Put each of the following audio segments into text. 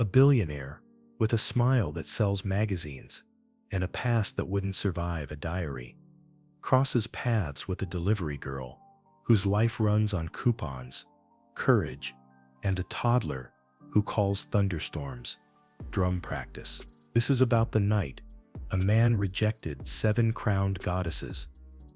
A billionaire, with a smile that sells magazines, and a past that wouldn't survive a diary, crosses paths with a delivery girl whose life runs on coupons, courage, and a toddler who calls thunderstorms drum practice. This is about the night a man rejected 7 crowned goddesses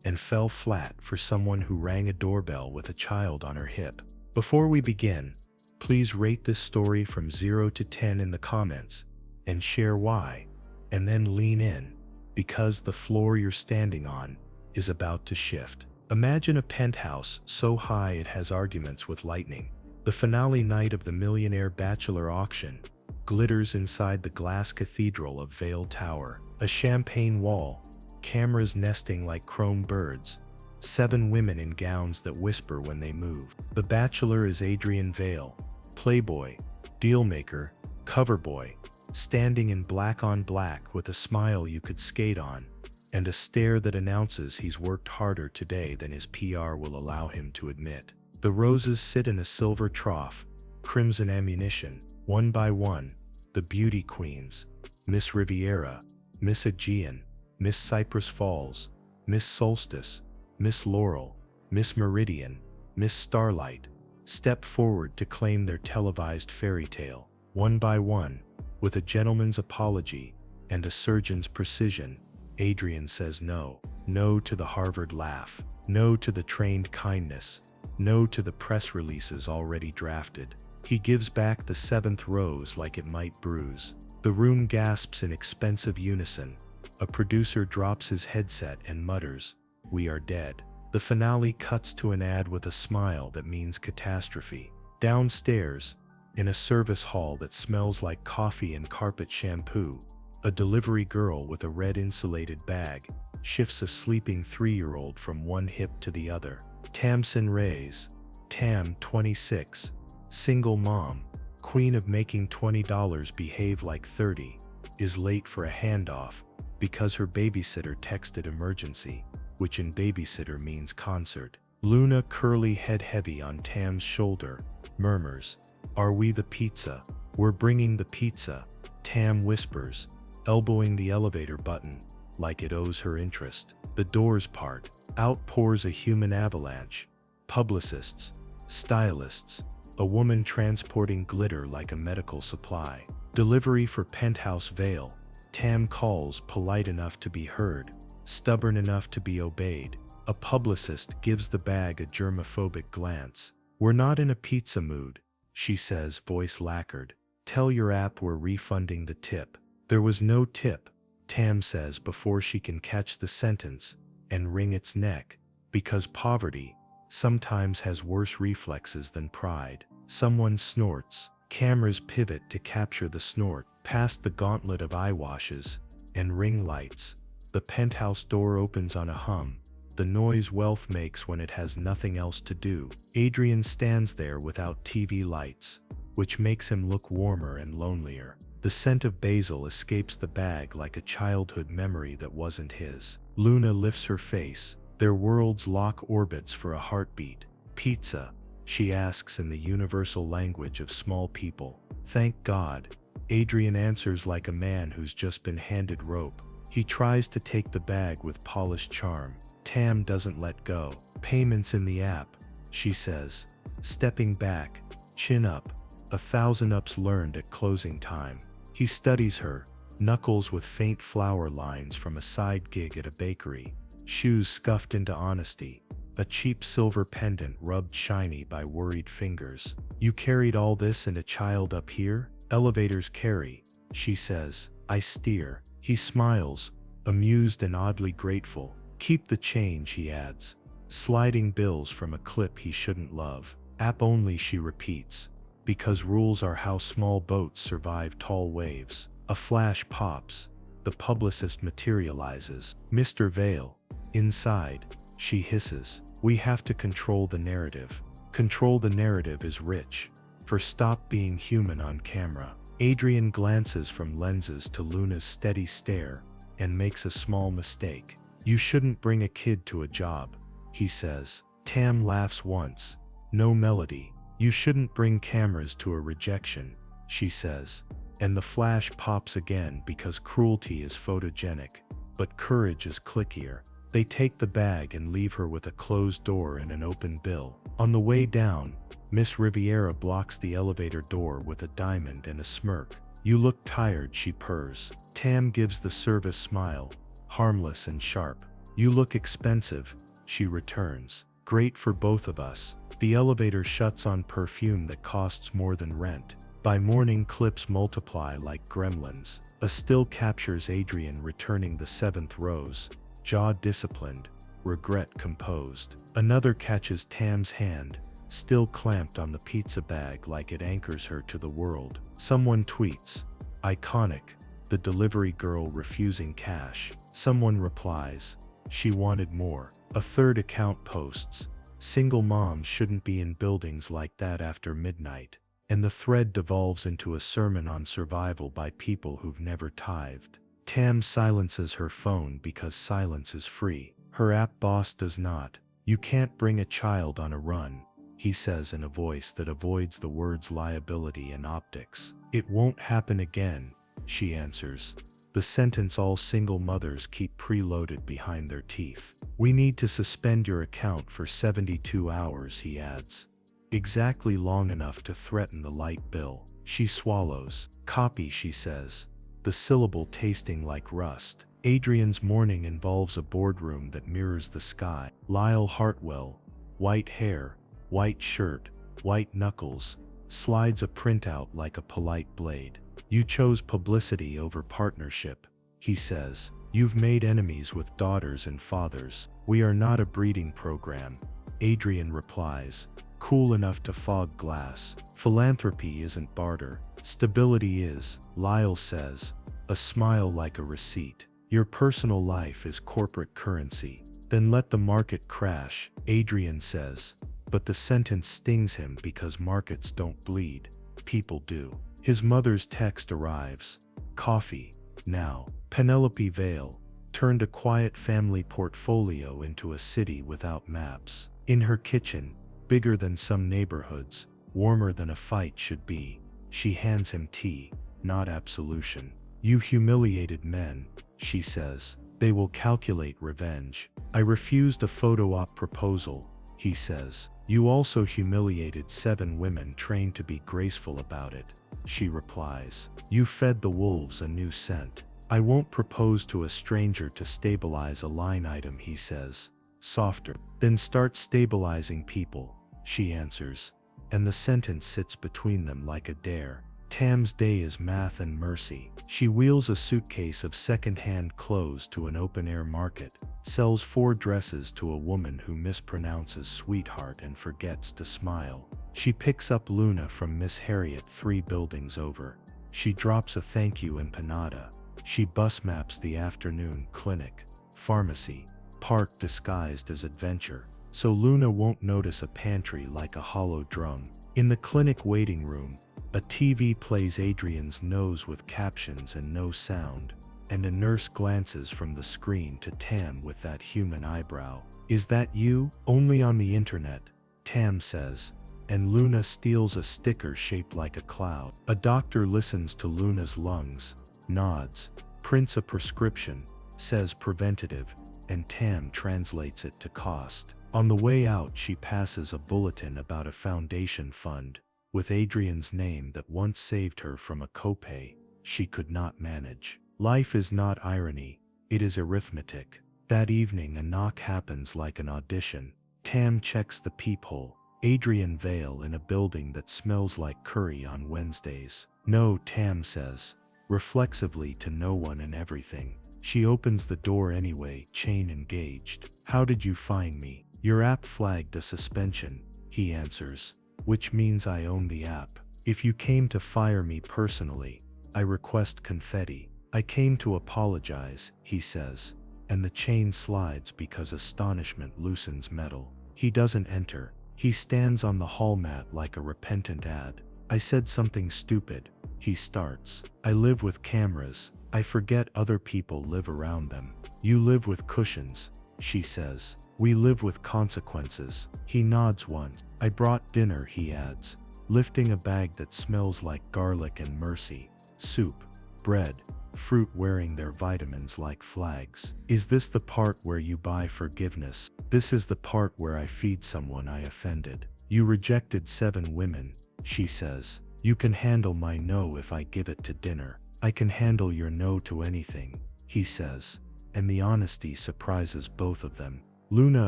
and fell flat for someone who rang a doorbell with a child on her hip. Before we begin, please rate this story from 0 to 10 in the comments and share why, and then lean in, because the floor you're standing on is about to shift. Imagine a penthouse so high it has arguments with lightning. The finale night of the Millionaire Bachelor auction glitters inside the glass cathedral of Vale Tower. A champagne wall, cameras nesting like chrome birds, 7 women in gowns that whisper when they move. The Bachelor is Adrian Vale, playboy, dealmaker, cover boy, standing in black on black with a smile you could skate on, and a stare that announces he's worked harder today than his PR will allow him to admit. The roses sit in a silver trough, crimson ammunition, one by one, the beauty queens, Miss Riviera, Miss Aegean, Miss Cypress Falls, Miss Solstice, Miss Laurel, Miss Meridian, Miss Starlight, step forward to claim their televised fairy tale. One by one, with a gentleman's apology and a surgeon's precision, Adrian says no. No to the Harvard laugh. No to the trained kindness. No to the press releases already drafted. He gives back the 7th rose like it might bruise. The room gasps in expensive unison. A producer drops his headset and mutters, "We are dead." The finale cuts to an ad with a smile that means catastrophe. Downstairs, in a service hall that smells like coffee and carpet shampoo, a delivery girl with a red insulated bag shifts a sleeping 3-year-old from one hip to the other. Tamsin Reyes, Tam, 26, single mom, queen of making $20 behave like 30, is late for a handoff because her babysitter texted emergency, which in babysitter means concert. Luna, curly head heavy on Tam's shoulder, murmurs, "Are we the pizza? We're bringing the pizza," Tam whispers, elbowing the elevator button like it owes her interest. The doors part. Out pours a human avalanche. Publicists, stylists, a woman transporting glitter like a medical supply. Delivery for Penthouse Vale. Tam calls, polite enough to be heard, stubborn enough to be obeyed. A publicist gives the bag a germophobic glance. "We're not in a pizza mood," she says, voice lacquered. "Tell your app we're refunding the tip." "There was no tip," Tam says before she can catch the sentence and wring its neck, because poverty sometimes has worse reflexes than pride. Someone snorts. Cameras pivot to capture the snort. Past the gauntlet of eye washes and ring lights, the penthouse door opens on a hum, the noise wealth makes when it has nothing else to do. Adrian stands there without TV lights, which makes him look warmer and lonelier. The scent of basil escapes the bag like a childhood memory that wasn't his. Luna lifts her face. Their worlds lock orbits for a heartbeat. "Pizza?" she asks in the universal language of small people. "Thank God," Adrian answers like a man who's just been handed rope. He tries to take the bag with polished charm. Tam doesn't let go. "Payments in the app," she says, stepping back, chin up, 1,000 ups learned at closing time. He studies her, knuckles with faint flower lines from a side gig at a bakery, shoes scuffed into honesty, a cheap silver pendant rubbed shiny by worried fingers. "You carried all this and a child up here?" "Elevators carry," she says. "I steer." He smiles, amused and oddly grateful. "Keep the change," he adds, sliding bills from a clip he shouldn't love. "App only," she repeats, because rules are how small boats survive tall waves. A flash pops. The publicist materializes. "Mr. Vale." Inside, she hisses, "We have to control the narrative." Control the narrative is rich. For stop being human on camera. Adrian glances from lenses to Luna's steady stare and makes a small mistake. "You shouldn't bring a kid to a job," he says. Tam laughs once. No melody. "You shouldn't bring cameras to a rejection," she says. And the flash pops again because cruelty is photogenic, but courage is clickier. They take the bag and leave her with a closed door and an open bill. On the way down, Miss Riviera blocks the elevator door with a diamond and a smirk. "You look tired," she purrs. Tam gives the service smile, harmless and sharp. "You look expensive," she returns. "Great for both of us." The elevator shuts on perfume that costs more than rent. By morning, clips multiply like gremlins. A still captures Adrian returning the 7th rose, jaw disciplined, regret composed. Another catches Tam's hand, still clamped on the pizza bag like it anchors her to the world. Someone tweets, "Iconic, the delivery girl refusing cash." Someone replies, "She wanted more." A third account posts, "Single moms shouldn't be in buildings like that after midnight." And the thread devolves into a sermon on survival by people who've never tithed. Tam silences her phone because silence is free. Her app boss does not. "You can't bring a child on a run," he says in a voice that avoids the words liability and optics. "It won't happen again," she answers. The sentence all single mothers keep preloaded behind their teeth. "We need to suspend your account for 72 hours, he adds. Exactly long enough to threaten the light bill. She swallows. "Copy," she says, the syllable tasting like rust. Adrian's morning involves a boardroom that mirrors the sky. Lyle Hartwell, white hair, white shirt, white knuckles, slides a printout like a polite blade. "You chose publicity over partnership," he says. "You've made enemies with daughters and fathers. We are not a breeding program," Adrian replies, cool enough to fog glass. "Philanthropy isn't barter. Stability is," Lyle says, a smile like a receipt. "Your personal life is corporate currency." "Then let the market crash," Adrian says, but the sentence stings him because markets don't bleed. People do. His mother's text arrives. "Coffee, now." Penelope Vale turned a quiet family portfolio into a city without maps. In her kitchen, bigger than some neighborhoods, warmer than a fight should be, she hands him tea, not absolution. "You humiliated men," she says. "They will calculate revenge." "I refused a photo op proposal," he says. "You also humiliated 7 women trained to be graceful about it," she replies. "You fed the wolves a new scent." "I won't propose to a stranger to stabilize a line item," he says, softer. "Then start stabilizing people," she answers, and the sentence sits between them like a dare. Tam's day is math and mercy. She wheels a suitcase of second-hand clothes to an open-air market, sells 4 dresses to a woman who mispronounces sweetheart and forgets to smile. She picks up Luna from Miss Harriet 3 buildings over. She drops a thank you empanada. She bus maps the afternoon clinic, pharmacy, park disguised as adventure, so Luna won't notice a pantry like a hollow drum. In the clinic waiting room, a TV plays Adrian's nose with captions and no sound, and a nurse glances from the screen to Tam with that human eyebrow. "Is that you?" "Only on the internet," Tam says, and Luna steals a sticker shaped like a cloud. A doctor listens to Luna's lungs, nods, prints a prescription, says preventative, and Tam translates it to cost. On the way out, she passes a bulletin about a foundation fund, with Adrian's name that once saved her from a copay she could not manage. Life is not irony, it is arithmetic. That evening, a knock happens like an audition. Tam checks the peephole. Adrian Vale in a building that smells like curry on Wednesdays. "No," Tam says, reflexively to no one and everything. She opens the door anyway, chain engaged. "How did you find me?" "Your app flagged a suspension," he answers, "which means I own the app. If you came to fire me personally, I request confetti." "I came to apologize," he says, and the chain slides because astonishment loosens metal. He doesn't enter. He stands on the hall mat like a repentant ad. "I said something stupid," he starts. "I live with cameras. I forget other people live around them." "You live with cushions," she says. "We live with consequences." He nods once. "I brought dinner," he adds, lifting a bag that smells like garlic and mercy. Soup, bread, fruit wearing their vitamins like flags. Is this the part where you buy forgiveness? This is the part where I feed someone I offended. You rejected 7 women, she says. You can handle my no if I give it to dinner. I can handle your no to anything, he says, and the honesty surprises both of them. Luna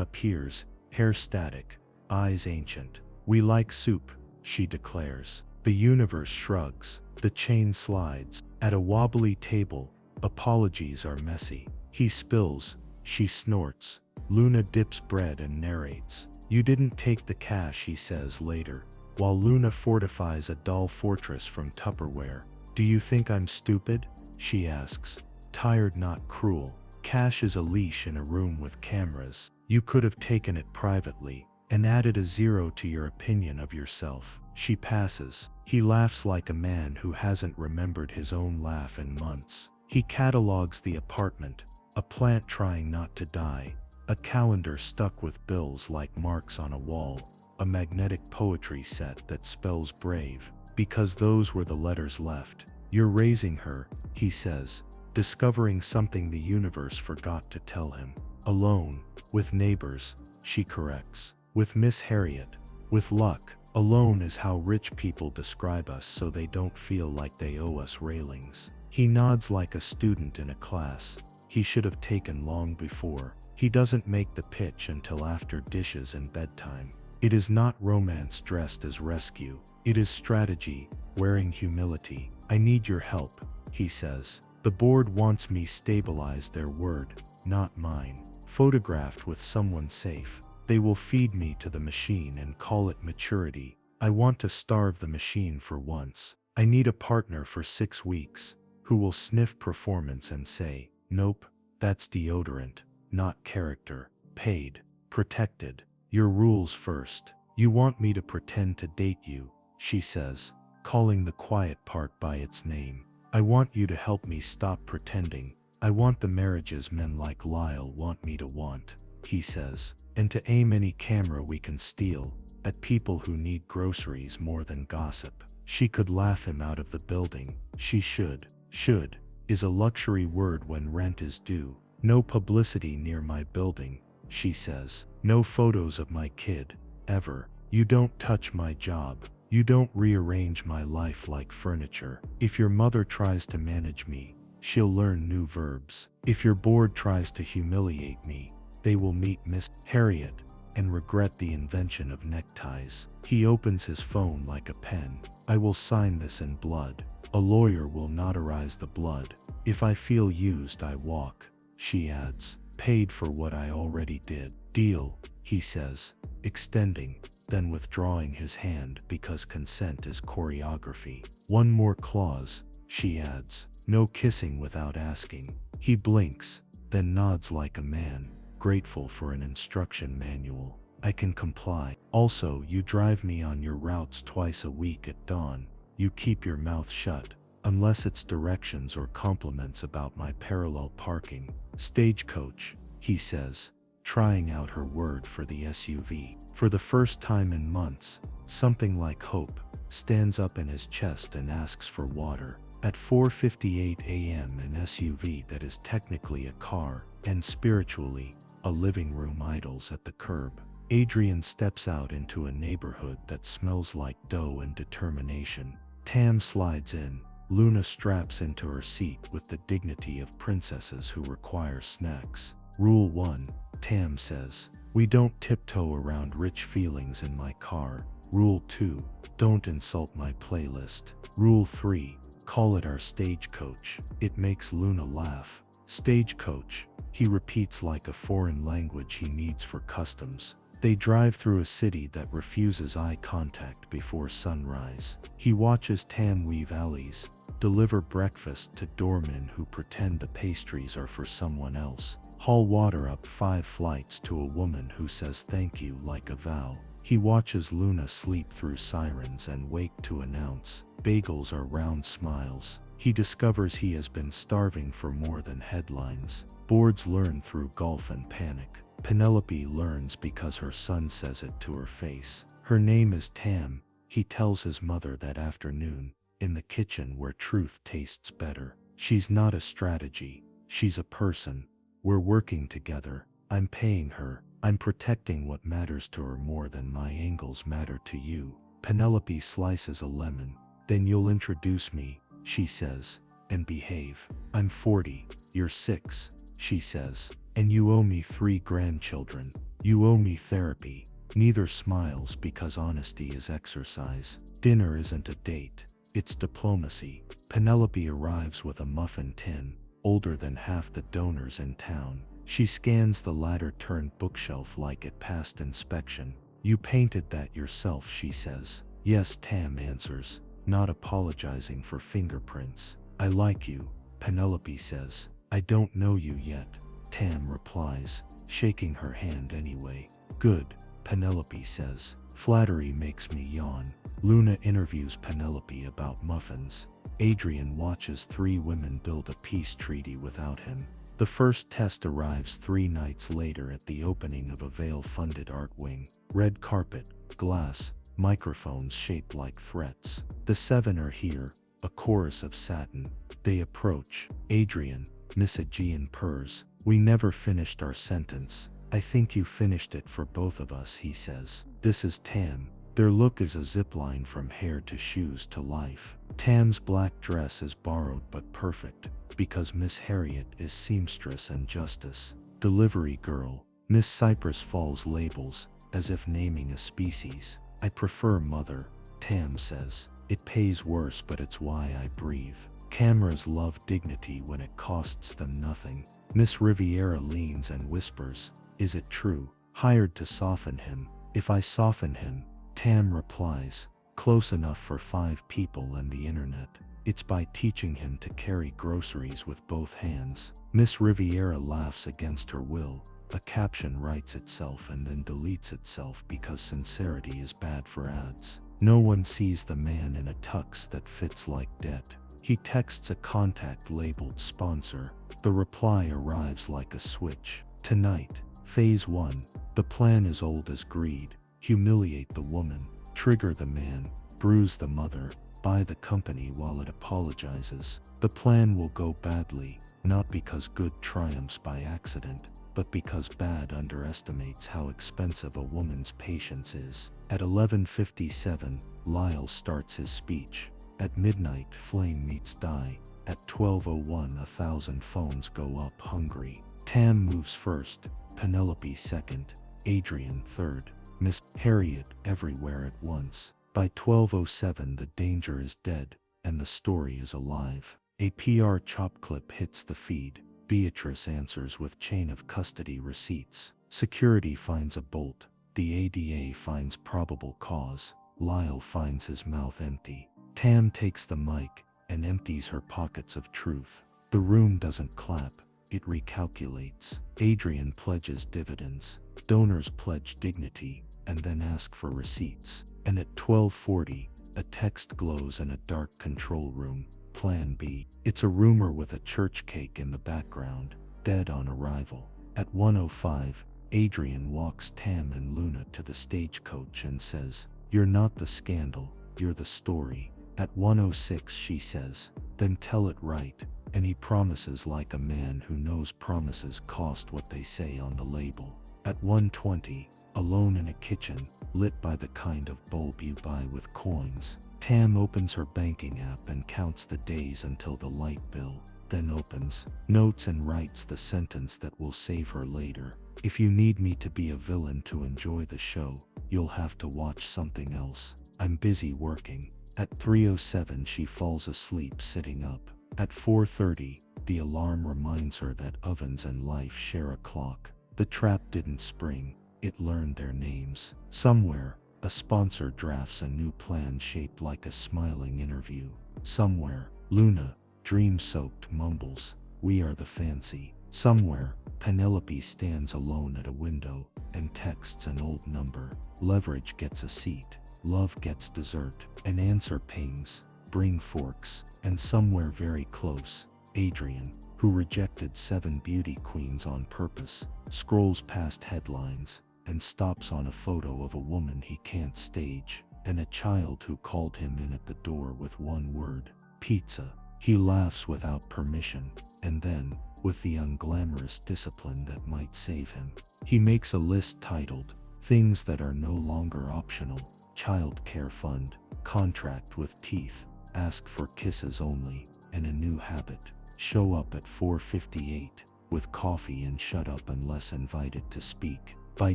appears, hair static, eyes ancient. We like soup, she declares. The universe shrugs. The chain slides. At a wobbly table, apologies are messy. He spills, she snorts. Luna dips bread and narrates. You didn't take the cash, he says later, while Luna fortifies a doll fortress from Tupperware. Do you think I'm stupid? She asks. Tired, not cruel. Cash is a leash in a room with cameras. You could have taken it privately and added a 0 to your opinion of yourself. She passes. He laughs like a man who hasn't remembered his own laugh in months. He catalogues the apartment, a plant trying not to die, a calendar stuck with bills like marks on a wall, a magnetic poetry set that spells brave, because those were the letters left. You're raising her, he says, discovering something the universe forgot to tell him. Alone, with neighbors, she corrects. With Miss Harriet. With luck. Alone is how rich people describe us so they don't feel like they owe us railings. He nods like a student in a class he should have taken long before. He doesn't make the pitch until after dishes and bedtime. It is not romance dressed as rescue. It is strategy, wearing humility. I need your help, he says. The board wants me stabilize their word, not mine. Photographed with someone safe. They will feed me to the machine and call it maturity. I want to starve the machine for once. I need a partner for 6 weeks, who will sniff performance and say, nope, that's deodorant, not character. Paid, protected. Your rules first. You want me to pretend to date you, she says, calling the quiet part by its name. I want you to help me stop pretending. I want the marriages men like Lyle want me to want, he says, and to aim any camera we can steal at people who need groceries more than gossip. She could laugh him out of the building. She should. Should is a luxury word when rent is due. No publicity near my building, she says. No photos of my kid, ever. You don't touch my job. You don't rearrange my life like furniture. If your mother tries to manage me, she'll learn new verbs. If your board tries to humiliate me, they will meet Miss Harriet and regret the invention of neckties. He opens his phone like a pen. I will sign this in blood. A lawyer will notarize the blood. If I feel used, I walk, she adds. Paid for what I already did. Deal, he says, extending, then withdrawing his hand because consent is choreography. One more clause, she adds. No kissing without asking. He blinks, then nods like a man, grateful for an instruction manual. I can comply. Also, you drive me on your routes twice a week at dawn. You keep your mouth shut, unless it's directions or compliments about my parallel parking. Stagecoach, he says, trying out her word for the SUV. For the first time in months, something like hope stands up in his chest and asks for water. At 4:58 a.m. an SUV that is technically a car, and spiritually, a living room idles at the curb. Adrian steps out into a neighborhood that smells like dough and determination. Tam slides in. Luna straps into her seat with the dignity of princesses who require snacks. Rule 1, Tam says. We don't tiptoe around rich feelings in my car. Rule 2, don't insult my playlist. Rule 3, call it our stagecoach. It makes Luna laugh. Stagecoach, he repeats like a foreign language he needs for customs. They drive through a city that refuses eye contact before sunrise. He watches Tam weave alleys, deliver breakfast to doormen who pretend the pastries are for someone else, haul water up 5 flights to a woman who says thank you like a vow. He watches Luna sleep through sirens and wake to announce, bagels are round smiles. He discovers he has been starving for more than headlines. Boards learn through golf and panic. Penelope learns because her son says it to her face. Her name is Tam, He tells his mother that afternoon, in the kitchen where truth tastes better. She's not a strategy, she's a person. We're working together. I'm paying her. I'm protecting what matters to her more than my angles matter to you. Penelope slices a lemon. Then you'll introduce me, she says, and behave. I'm 40, you're 6, she says, and you owe me 3 grandchildren. You owe me therapy. Neither smiles because honesty is exercise. Dinner isn't a date, it's diplomacy. Penelope arrives with a muffin tin, older than half the donors in town. She scans the ladder-turned bookshelf like it passed inspection. You painted that yourself, she says. Yes, Tam answers, not apologizing for fingerprints. I like you, Penelope says. I don't know you yet, Tam replies, shaking her hand anyway. Good, Penelope says. Flattery makes me yawn. Luna interviews Penelope about muffins. Adrian watches 3 women build a peace treaty without him. The first test arrives 3 nights later at the opening of a Vail-funded art wing. Red carpet, glass, microphones shaped like threats. The 7 are here, a chorus of satin. They approach. Adrian, Miss Aegean purrs. We never finished our sentence. I think you finished it for both of us, he says. This is Tam. Their look is a zipline from hair to shoes to life. Tam's black dress is borrowed but perfect, because Miss Harriet is seamstress and justice. Delivery girl, Miss Cypress Falls labels, as if naming a species. I prefer mother, Tam says. It pays worse, but it's why I breathe. Cameras love dignity when it costs them nothing. Miss Riviera leans and whispers, is it true? Hired to soften him. If I soften him, Tam replies, close enough for 5 people and the internet. It's by teaching him to carry groceries with both hands. Miss Riviera laughs against her will. A caption writes itself and then deletes itself because sincerity is bad for ads. No one sees the man in a tux that fits like debt. He texts a contact labeled sponsor. The reply arrives like a switch. Tonight, Phase 1. The plan is old as greed. Humiliate the woman, trigger the man, bruise the mother, buy the company while it apologizes. The plan will go badly, not because good triumphs by accident, but because bad underestimates how expensive a woman's patience is. At 11:57, Lyle starts his speech. At midnight, flame meets die. At 12:01, 1,000 phones go up hungry. Tam moves first, Penelope second, Adrian third, Miss Harriet everywhere at once. By 12:07, the danger is dead, and the story is alive. A PR chop clip hits the feed. Beatrice answers with chain of custody receipts. Security finds a bolt. The ADA finds probable cause. Lyle finds his mouth empty. Tam takes the mic and empties her pockets of truth. The room doesn't clap, it recalculates. Adrian pledges dividends. Donors pledge dignity and then ask for receipts. And at 12:40, a text glows in a dark control room. Plan B. It's a rumor with a church cake in the background. Dead on arrival. At 1:05, Adrian walks Tam and Luna to the stagecoach and says, "You're not the scandal, you're the story." At 1:06 she says, "Then tell it right," and he promises like a man who knows promises cost what they say on the label. At 1:20, alone in a kitchen, lit by the kind of bulb you buy with coins, Tam opens her banking app and counts the days until the light bill, then opens, notes and writes the sentence that will save her later. "If you need me to be a villain to enjoy the show, you'll have to watch something else. I'm busy working." At 3:07 she falls asleep sitting up. At 4:30, the alarm reminds her that ovens and life share a clock. The trap didn't spring, it learned their names. Somewhere, a sponsor drafts a new plan shaped like a smiling interview. Somewhere, Luna, dream-soaked, mumbles, "We are the fancy." Somewhere, Penelope stands alone at a window and texts an old number. Leverage gets a seat. Love gets dessert. An answer pings, "Bring forks." And somewhere very close, Adrian, who rejected 7 beauty queens on purpose, scrolls past headlines and stops on a photo of a woman he can't stage. and a child who called him in at the door with one word, pizza. He laughs without permission, and then, with the unglamorous discipline that might save him, he makes a list titled, Things That Are No Longer Optional, Child Care Fund, Contract with Teeth, Ask for Kisses Only, and a New Habit. Show up at 4:58, with coffee and shut up unless invited to speak. By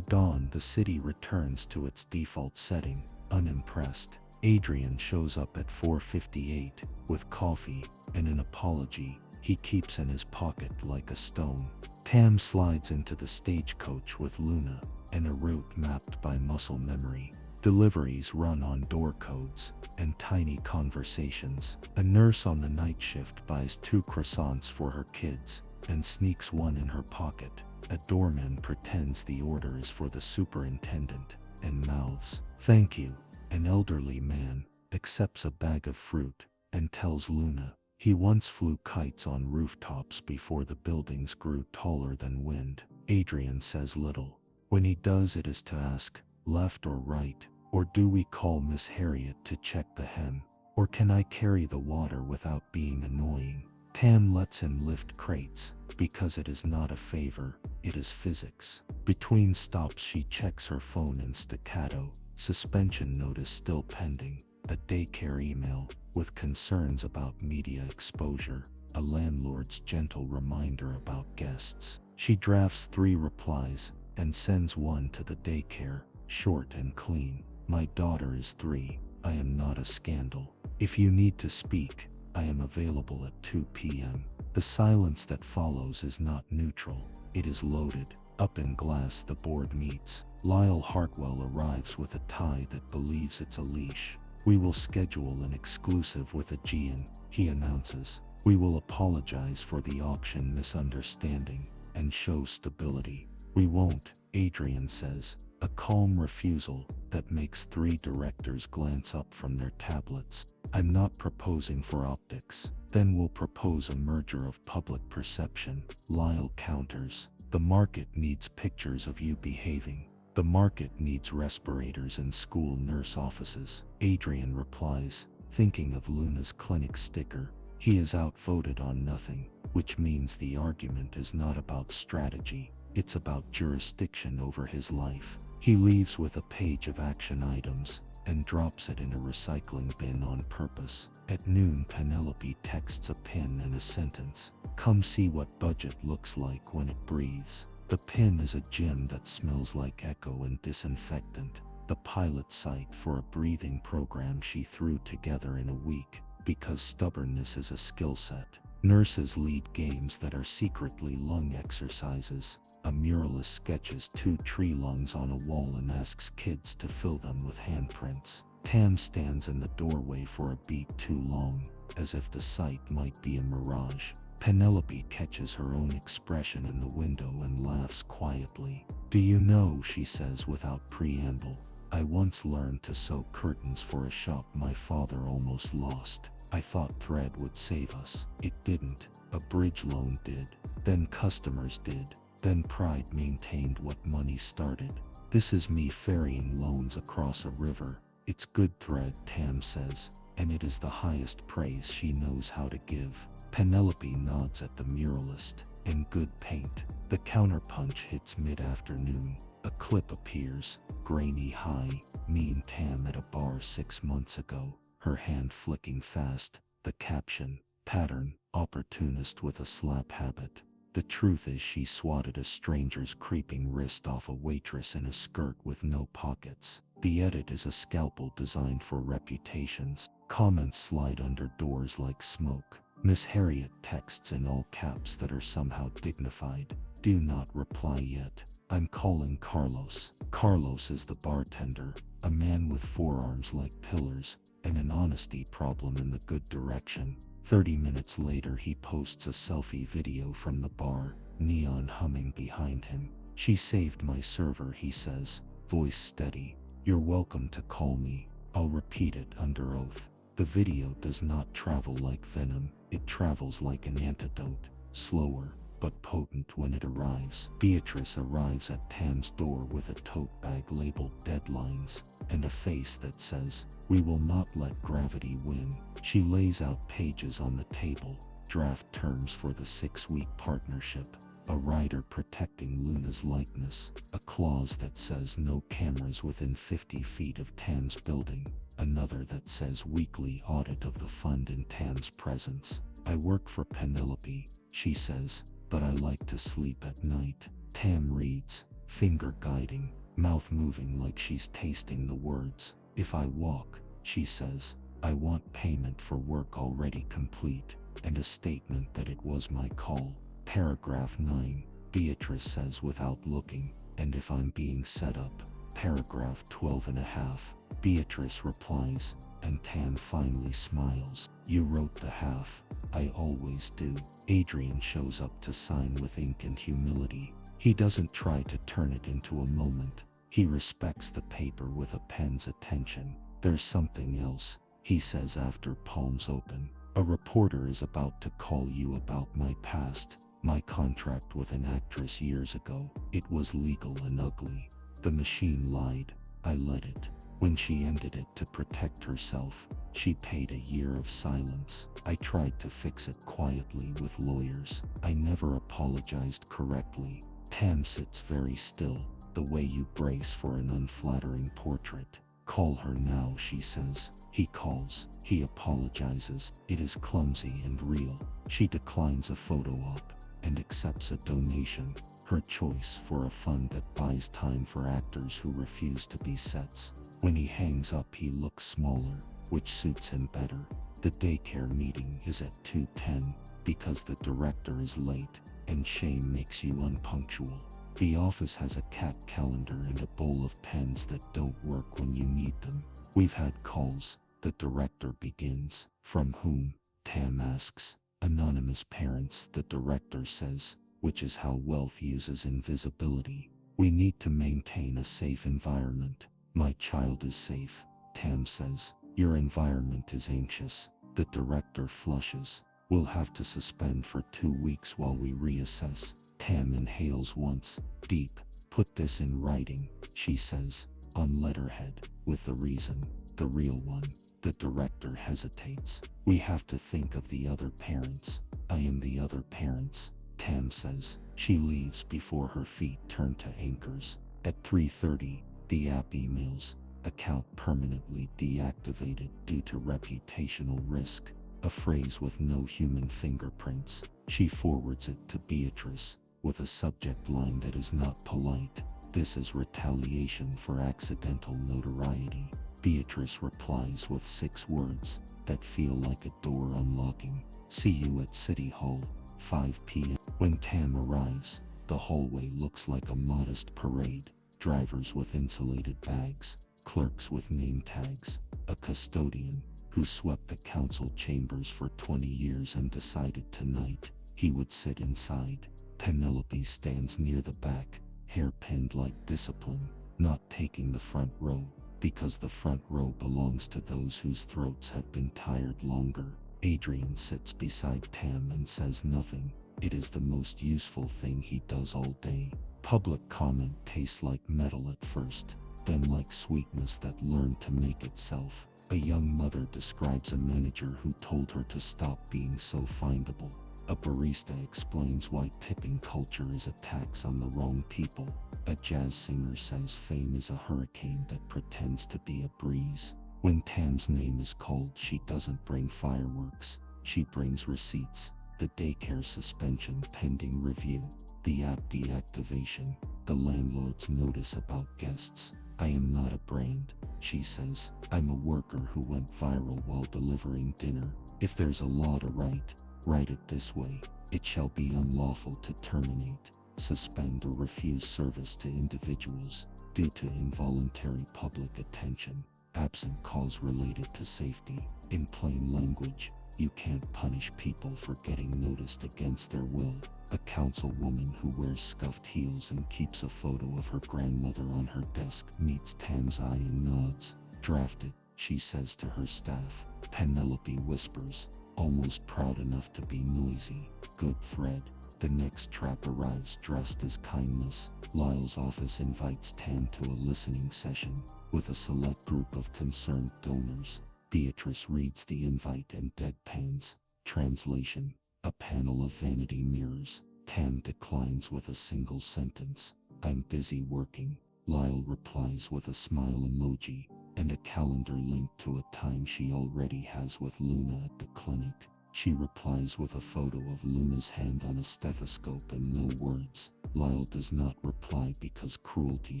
dawn, the city returns to its default setting, unimpressed. Adrian shows up at 4:58, with coffee and an apology he keeps in his pocket like a stone. Tam slides into the stagecoach with Luna and a route mapped by muscle memory. Deliveries run on door codes and tiny conversations. A nurse on the night shift buys 2 croissants for her kids and sneaks one in her pocket. A doorman pretends the order is for the superintendent and mouths, "Thank you." An elderly man accepts a bag of fruit and tells Luna he once flew kites on rooftops before the buildings grew taller than wind. Adrian says little. When he does, it is to ask, left or right, or do we call Miss Harriet to check the hem, or can I carry the water without being annoying? Tam lets him lift crates, because it is not a favor, it is physics. Between stops she checks her phone in staccato, suspension notice still pending, a daycare email with concerns about media exposure, a landlord's gentle reminder about guests. She drafts 3 replies and sends one to the daycare, short and clean. My daughter is 3. I am not a scandal. If you need to speak, I am available at 2 p.m. The silence that follows is not neutral, it is loaded. Up in glass the board meets. Lyle Hartwell arrives with a tie that believes it's a leash. We will schedule an exclusive with Aegean, he announces. We will apologize for the auction misunderstanding and show stability. We won't, Adrian says, a calm refusal that makes 3 directors glance up from their tablets. I'm not proposing for optics. Then we'll propose a merger of public perception, Lyle counters. The market needs pictures of you behaving. The market needs respirators in school nurse offices. Adrian replies, thinking of Luna's clinic sticker. He is outvoted on nothing, which means the argument is not about strategy, it's about jurisdiction over his life. He leaves with a page of action items and drops it in a recycling bin on purpose. At noon, Penelope texts a pin and a sentence. Come see what budget looks like when it breathes. The pin is a gym that smells like echo and disinfectant, the pilot site for a breathing program she threw together in a week, because stubbornness is a skill set. Nurses lead games that are secretly lung exercises. A muralist sketches 2 tree lungs on a wall and asks kids to fill them with handprints. Tam stands in the doorway for a beat too long, as if the sight might be a mirage. Penelope catches her own expression in the window and laughs quietly. Do you know, she says without preamble, I once learned to sew curtains for a shop my father almost lost. I thought thread would save us. It didn't. A bridge loan did. Then customers did. Then pride maintained what money started. This is me ferrying loans across a river. It's good thread, Tam says, and it is the highest praise she knows how to give. Penelope nods at the muralist. And good paint. The counterpunch hits mid-afternoon. A clip appears, grainy high, me and Tam at a bar 6 months ago, her hand flicking fast. The caption, pattern, opportunist with a slap habit. The truth is she swatted a stranger's creeping wrist off a waitress in a skirt with no pockets. The edit is a scalpel designed for reputations. Comments slide under doors like smoke. Miss Harriet texts in all caps that are somehow dignified. Do not reply yet. I'm calling Carlos. Carlos is the bartender, a man with forearms like pillars, and an honesty problem in the good direction. 30 minutes later he posts a selfie video from the bar, neon humming behind him. She saved my server, he says, voice steady. You're welcome to call me. I'll repeat it under oath. The video does not travel like venom, it travels like an antidote, slower, but potent when it arrives. Beatrice arrives at Tam's door with a tote bag labeled deadlines and a face that says, "We will not let gravity win." She lays out pages on the table, draft terms for the 6-week partnership, a rider protecting Luna's likeness, a clause that says no cameras within 50 feet of Tam's building, another that says weekly audit of the fund in Tam's presence. "I work for Penelope," she says, "but I like to sleep at night." Tam reads, finger guiding, mouth moving like she's tasting the words. "If I walk," she says, "I want payment for work already complete, and a statement that it was my call." Paragraph 9, Beatrice says without looking, "And if I'm being set up." Paragraph 12 and a half, Beatrice replies, and Tam finally smiles. "You wrote the half." "I always do." Adrian shows up to sign with ink and humility. He doesn't try to turn it into a moment. He respects the paper with a pen's attention. "There's something else," he says after palms open. "A reporter is about to call you about my past. My contract with an actress years ago. It was legal and ugly. The machine lied. I let it. When she ended it to protect herself, she paid a year of silence. I tried to fix it quietly with lawyers. I never apologized correctly." Tam sits very still, the way you brace for an unflattering portrait. "Call her now," she says. He calls. He apologizes. It is clumsy and real. She declines a photo op and accepts a donation, her choice for a fund that buys time for actors who refuse to be sets. When he hangs up, he looks smaller, which suits him better. The daycare meeting is at 2:10 because the director is late and shame makes you unpunctual. The office has a cat calendar and a bowl of pens that don't work when you need them. "We've had calls," the director begins. "From whom?" Tam asks. "Anonymous parents," the director says, which is how wealth uses invisibility. "We need to maintain a safe environment." "My child is safe," Tam says. "Your environment is anxious." The director flushes. "We'll have to suspend for 2 weeks while we reassess." Tam inhales once, deep. "Put this in writing," she says, "on letterhead, with the reason, the real one." The director hesitates. "We have to think of the other parents." "I am the other parents," Tam says. She leaves before her feet turn to anchors. At 3:30, the app emails, "Account permanently deactivated due to reputational risk," a phrase with no human fingerprints. She forwards it to Beatrice, with a subject line that is not polite. "This is retaliation for accidental notoriety." Beatrice replies with 6 words that feel like a door unlocking. "See you at City Hall, 5 p.m. When Tam arrives, the hallway looks like a modest parade. Drivers with insulated bags, clerks with name tags, a custodian who swept the council chambers for 20 years and decided tonight he would sit inside. Penelope stands near the back, hair pinned like discipline, not taking the front row, because the front row belongs to those whose throats have been tired longer. Adrian sits beside Tam and says nothing. It is the most useful thing he does all day. Public comment tastes like metal at first, then like sweetness that learned to make itself. A young mother describes a manager who told her to stop being so findable. A barista explains why tipping culture is a tax on the wrong people. A jazz singer says fame is a hurricane that pretends to be a breeze. When Tam's name is called, she doesn't bring fireworks. She brings receipts. The daycare suspension pending review. The app deactivation. The landlord's notice about guests. "I am not a brand," she says. "I'm a worker who went viral while delivering dinner. If there's a law to write it this way. It shall be unlawful to terminate, suspend or refuse service to individuals due to involuntary public attention, absent cause related to safety." In plain language, you can't punish people for getting noticed against their will. A councilwoman who wears scuffed heels and keeps a photo of her grandmother on her desk meets Tam's eye and nods. "Drafted," she says to her staff. Penelope whispers, almost proud enough to be noisy. "Good thread." The next trap arrives dressed as kindness. Lyle's office invites Tam to a listening session with a select group of concerned donors. Beatrice reads the invite and deadpans. Translation: a panel of vanity mirrors. Tam declines with a single sentence: "I'm busy working." Lyle replies with a smile emoji and a calendar link to a time she already has with Luna at the clinic. She replies with a photo of Luna's hand on a stethoscope and no words. Lyle does not reply because cruelty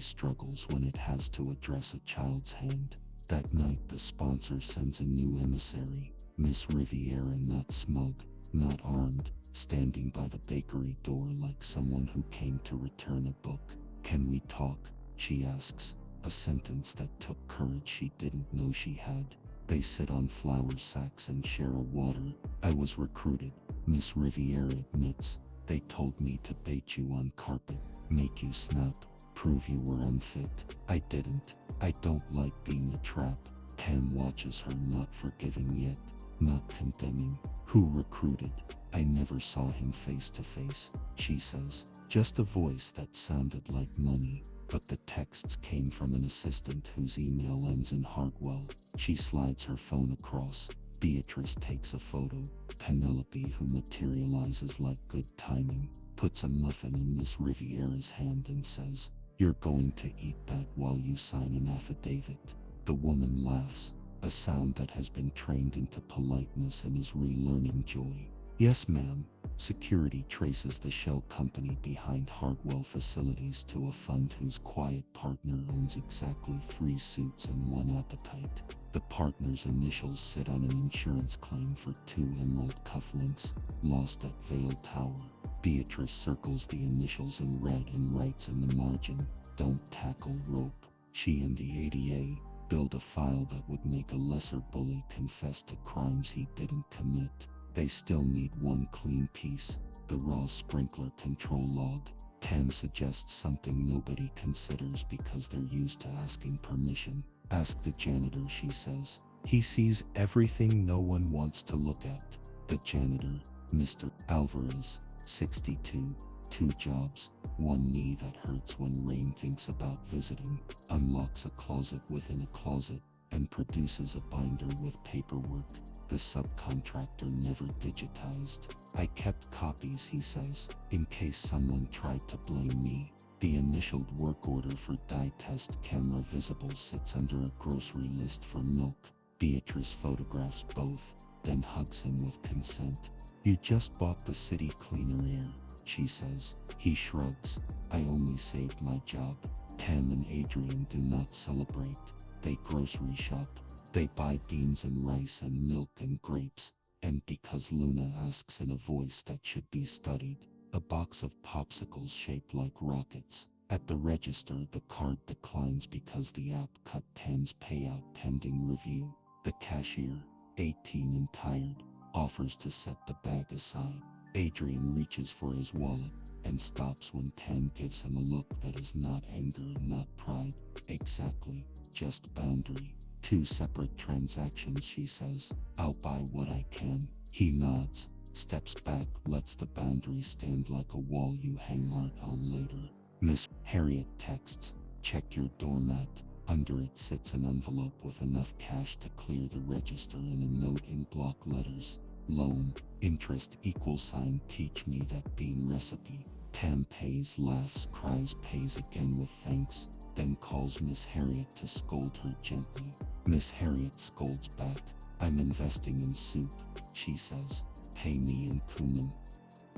struggles when it has to address a child's hand. That night, the sponsor sends a new emissary, Miss Riviera, not smug, not armed, standing by the bakery door like someone who came to return a book. "Can we talk?" she asks, a sentence that took courage she didn't know she had. They sit on flour sacks and share a water. "I was recruited," Miss Riviera admits. "They told me to bait you on carpet, make you snap, prove you were unfit. I didn't. I don't like being a trap." Tam watches her, not forgiving yet, not condemning. "Who recruited?" "I never saw him face to face," she says. Just a voice that sounded like money. But the texts came from an assistant whose email ends in Hartwell. She slides her phone across. Beatrice takes a photo. Penelope, who materializes like good timing, puts a muffin in Miss Riviera's hand and says, "You're going to eat that while you sign an affidavit." The woman laughs, a sound that has been trained into politeness and is relearning joy. "Yes, ma'am." Security traces the shell company behind Hartwell Facilities to a fund whose quiet partner owns exactly 3 suits and 1 appetite. The partner's initials sit on an insurance claim for 2 emerald cufflinks, lost at Vale Tower. Beatrice circles the initials in red and writes in the margin, "Don't tackle rope." She and the ADA build a file that would make a lesser bully confess to crimes he didn't commit. They still need one clean piece, the raw sprinkler control log. Tam suggests something nobody considers because they're used to asking permission. "Ask the janitor," she says. "He sees everything no one wants to look at." The janitor, Mr. Alvarez, 62, 2 jobs, 1 knee that hurts when Rain thinks about visiting, unlocks a closet within a closet, and produces a binder with paperwork the subcontractor never digitized. "I kept copies," he says, "in case someone tried to blame me." The initialed work order for dye test camera visible sits under a grocery list for milk. Beatrice photographs both, then hugs him with consent. "You just bought the city cleaner air," she says. He shrugs. "I only saved my job." Tam and Adrian do not celebrate. They grocery shop. They buy beans and rice and milk and grapes, and because Luna asks in a voice that should be studied, a box of popsicles shaped like rockets. At the register, the card declines because the app cut Tam's payout pending review. The cashier, 18 and tired, offers to set the bag aside. Adrian reaches for his wallet and stops when Tam gives him a look that is not anger, not pride, exactly, just boundary. 2 separate transactions, she says. "I'll buy what I can." He nods, steps back, lets the boundary stand like a wall you hang art on later. Miss Harriet texts, "Check your doormat." Under it sits an envelope with enough cash to clear the register and a note in block letters. "Loan, interest =, teach me that bean recipe." Tam pays, laughs, cries, pays again with thanks, then calls Miss Harriet to scold her gently. Miss Harriet scolds back. "I'm investing in soup," she says. "Pay me in cumin."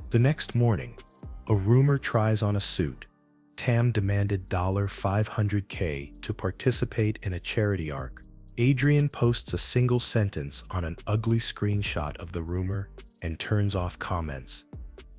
The next morning, a roomer tries on a suit. Tam demanded $500K to participate in a charity arc. Adrian posts a single sentence on an ugly screenshot of the roomer and turns off comments.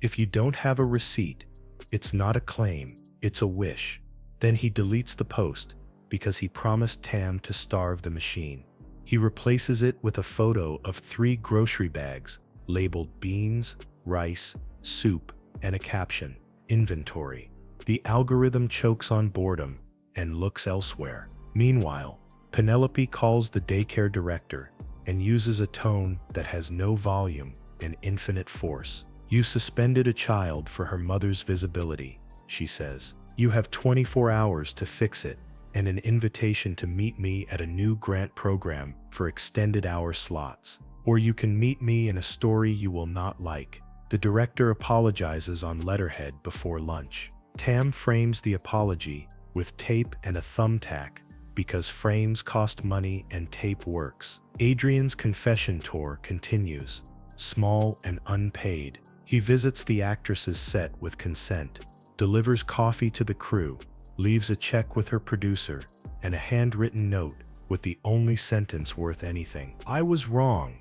"If you don't have a receipt, it's not a claim, it's a wish." Then he deletes the post because he promised Tam to starve the machine. He replaces it with a photo of 3 grocery bags labeled beans, rice, soup, and a caption, "Inventory." The algorithm chokes on boredom and looks elsewhere. Meanwhile, Penelope calls the daycare director and uses a tone that has no volume and infinite force. You suspended a child for her mother's visibility, she says. You have 24 hours to fix it, and an invitation to meet me at a new grant program for extended hour slots. Or you can meet me in a story you will not like. The director apologizes on letterhead before lunch. Tam frames the apology with tape and a thumbtack because frames cost money and tape works. Adrian's confession tour continues, small and unpaid. He visits the actress's set with consent, delivers coffee to the crew, leaves a check with her producer, and a handwritten note with the only sentence worth anything. I was wrong.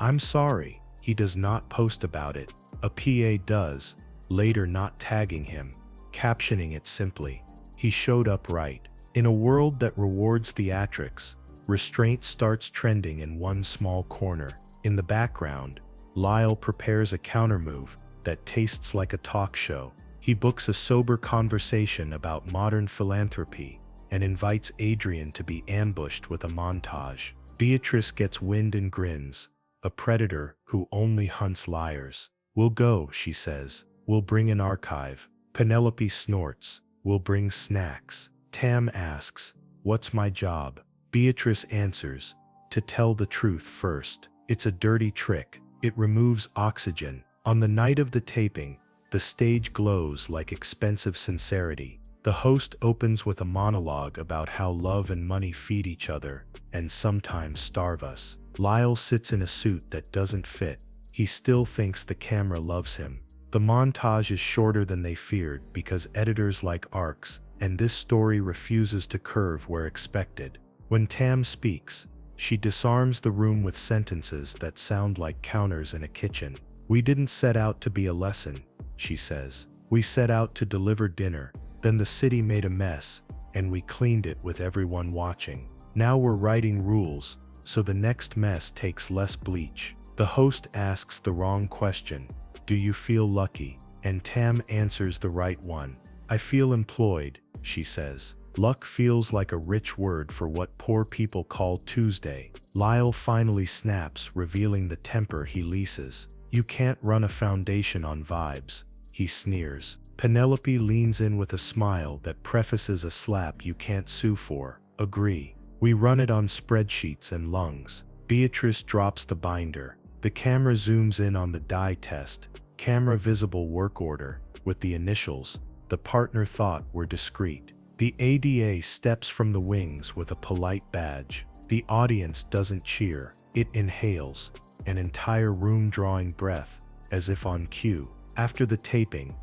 I'm sorry. He does not post about it. A PA does, later not tagging him, captioning it simply, "He showed up right." In a world that rewards theatrics, restraint starts trending in one small corner. In the background, Lyle prepares a countermove that tastes like a talk show. He books a sober conversation about modern philanthropy and invites Adrian to be ambushed with a montage. Beatrice gets wind and grins, a predator who only hunts liars. "We'll go," she says. "We'll bring an archive." Penelope snorts. "We'll bring snacks." Tam asks, "What's my job?" Beatrice answers, "To tell the truth first." It's a dirty trick. It removes oxygen. On the night of the taping, the stage glows like expensive sincerity. The host opens with a monologue about how love and money feed each other and sometimes starve us. Lyle sits in a suit that doesn't fit. He still thinks the camera loves him. The montage is shorter than they feared because editors like arcs, and this story refuses to curve where expected. When Tam speaks, she disarms the room with sentences that sound like counters in a kitchen. "We didn't set out to be a lesson," she says. "We set out to deliver dinner. Then the city made a mess, and we cleaned it with everyone watching. Now we're writing rules, so the next mess takes less bleach." The host asks the wrong question. "Do you feel lucky?" And Tam answers the right one. "I feel employed," she says. Luck feels like a rich word for what poor people call Tuesday. Lyle finally snaps, revealing the temper he leases. "You can't run a foundation on vibes," he sneers. Penelope leans in with a smile that prefaces a slap you can't sue for. "Agree. We run it on spreadsheets and lungs." Beatrice drops the binder. The camera zooms in on the die test, camera visible work order, with the initials the partner thought were discreet. The ADA steps from the wings with a polite badge. The audience doesn't cheer, it inhales, an entire room drawing breath, as if on cue. After the taping,